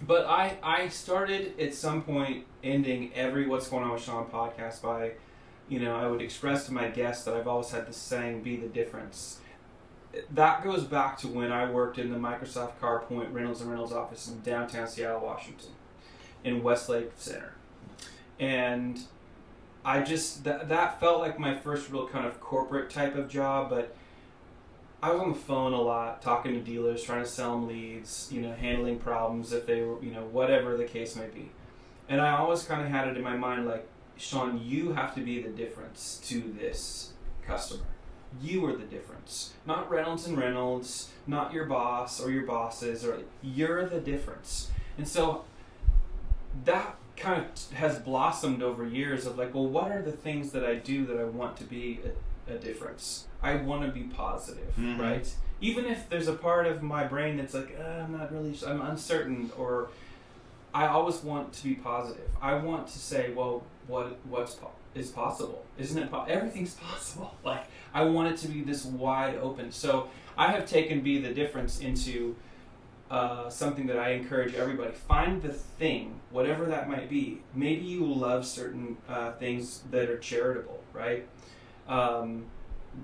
C: But I started at some point ending every What's Going On with Shaun podcast by, I would express to my guests that I've always had this saying, be the difference. That goes back to when I worked in the Microsoft CarPoint Reynolds & Reynolds office in downtown Seattle, Washington, in Westlake Center. And I just, that felt like my first real kind of corporate type of job, but I was on the phone a lot, talking to dealers, trying to sell them leads, handling problems if they were, whatever the case may be. And I always kind of had it in my mind like, Shaun, you have to be the difference to this customer. You are the difference. Not Reynolds & Reynolds, not your boss or your bosses, or you're the difference. And so that kind of has blossomed over years of like, well, what are the things that I do that I want to be a difference? I want to be positive, right? Even if there's a part of my brain that's like, I'm uncertain, or I always want to be positive. I want to say, well, what's is possible? Isn't it? Everything's possible. Like, I want it to be this wide open. So I have taken Be the Difference into something that I encourage everybody. Find the thing, whatever that might be. Maybe you love certain things that are charitable, right?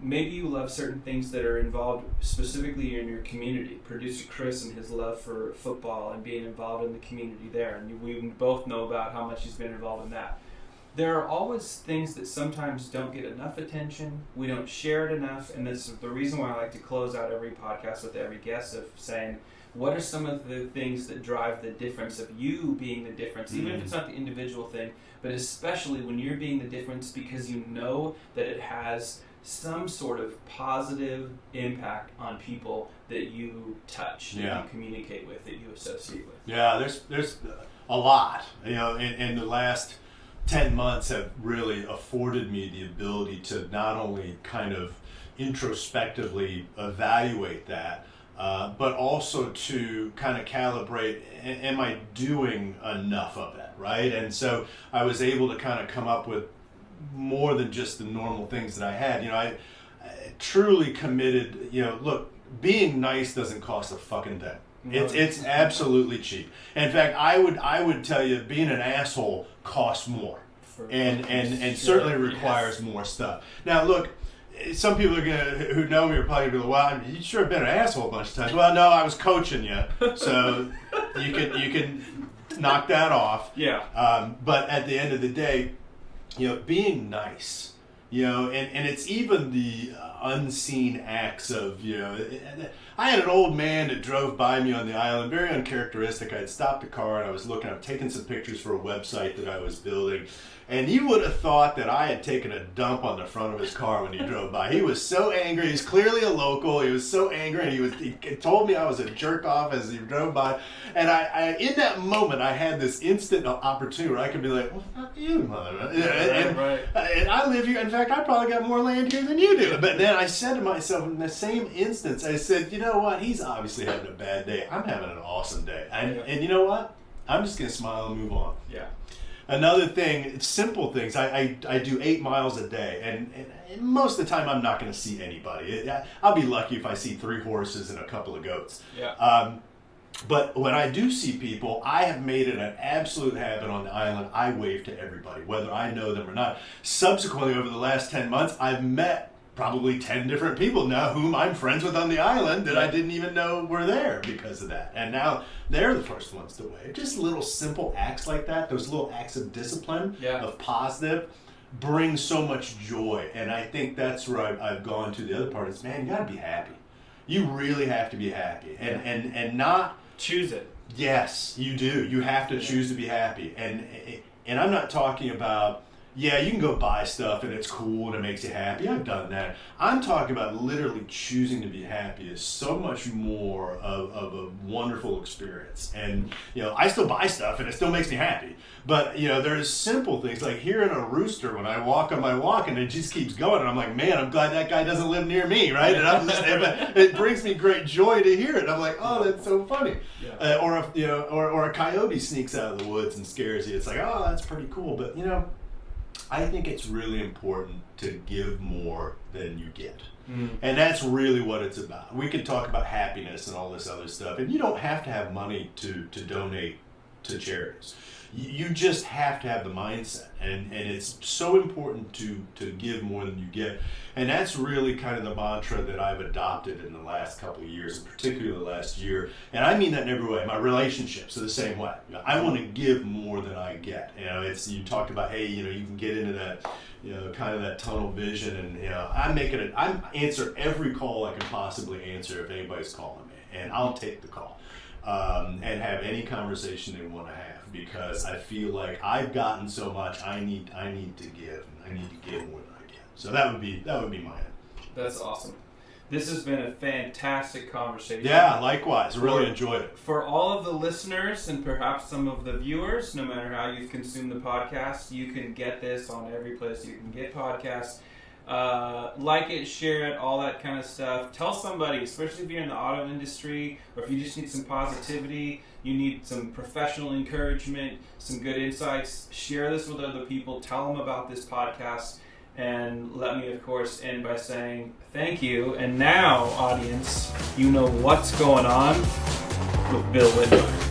C: Maybe you love certain things that are involved specifically in your community. Producer Chris and his love for football and being involved in the community there. And we both know about how much he's been involved in that. There are always things that sometimes don't get enough attention. We don't share it enough. And this is the reason why I like to close out every podcast with every guest of saying, what are some of the things that drive the difference of you being the difference, even if it's not the individual thing, but especially when you're being the difference because you know that it has some sort of positive impact on people that you touch, that you communicate with, that you associate with.
B: Yeah, there's a lot. In the last 10 months have really afforded me the ability to not only kind of introspectively evaluate that, but also to kind of calibrate, am I doing enough of that, right? And so I was able to kind of come up with more than just the normal things that I had. I truly committed, look, being nice doesn't cost a fucking thing. It's absolutely cheap. In fact, I would tell you being an asshole costs more and certainly requires more stuff. Now look, some people who know me are probably going to go, well, you sure have been an asshole a bunch of times. Well, no, I was coaching you, so you can knock that off.
C: Yeah.
B: But at the end of the day, being nice, and it's even the unseen acts of, I had an old man that drove by me on the island, very uncharacteristic. I had stopped the car and I was taking some pictures for a website that I was building. And you would have thought that I had taken a dump on the front of his car when he drove by. He was so angry. He's clearly a local. He was so angry, and he told me I was a jerk off as he drove by. And I in that moment, I had this instant opportunity where I could be like, "Well, fuck you, mother." And I live here. In fact, I probably got more land here than you do. But then I said to myself in the same instance, I said, you know what? He's obviously having a bad day. I'm having an awesome day. And you know what? I'm just going to smile and move on.
C: Yeah.
B: Another thing, simple things. I do 8 miles a day, and most of the time I'm not going to see anybody. I'll be lucky if I see 3 horses and a couple of goats.
C: Yeah.
B: But when I do see people, I have made it an absolute habit on the island. I wave to everybody, whether I know them or not. Subsequently, over the last 10 months, I've met probably 10 different people now whom I'm friends with on the island that I didn't even know were there because of that. And now they're the first ones to wave. Just little simple acts like that, those little acts of discipline, of positive, bring so much joy. And I think that's where I've gone to. The other part is, man, you got to be happy. You really have to be happy. And not...
C: Choose it.
B: Yes, you do. You have to choose to be happy. And I'm not talking about... Yeah, you can go buy stuff and it's cool and it makes you happy. I've done that. I'm talking about literally choosing to be happy is so much more of a wonderful experience. And, I still buy stuff and it still makes me happy. But, there's simple things like hearing a rooster when I walk on my walk and it just keeps going. And I'm like, man, I'm glad that guy doesn't live near me, right? And I'm just, it brings me great joy to hear it. I'm like, oh, that's so funny.
C: Yeah.
B: Or a coyote sneaks out of the woods and scares you. It's like, oh, that's pretty cool. But, I think it's really important to give more than you get. And that's really what it's about. We could talk about happiness and all this other stuff, and you don't have to have money to donate to charities. You just have to have the mindset, and it's so important to give more than you get. And that's really kind of the mantra that I've adopted in the last couple of years, and particularly the last year. And I mean that in every way. My relationships are the same way. I want to give more than I get. You talked about, hey, you can get into that, kind of that tunnel vision, and I answer every call I can possibly answer if anybody's calling me, and I'll take the call. And have any conversation they want to have, because I feel like I've gotten so much. I need to give, and I need to give more than I get. So that would be my end.
C: That's awesome. This has been a fantastic conversation.
B: Yeah, likewise. Really enjoyed it.
C: For all of the listeners and perhaps some of the viewers, no matter how you've consumed the podcast, you can get this on every place you can get podcasts. Like it, share it, all that kind of stuff. Tell somebody, especially if you're in the auto industry, or if you just need some positivity, you need some professional encouragement, some good insights, share this with other people. Tell them about this podcast. And let me, of course, end by saying thank you. And now, audience, you know what's going on with Bill Wittenmyer.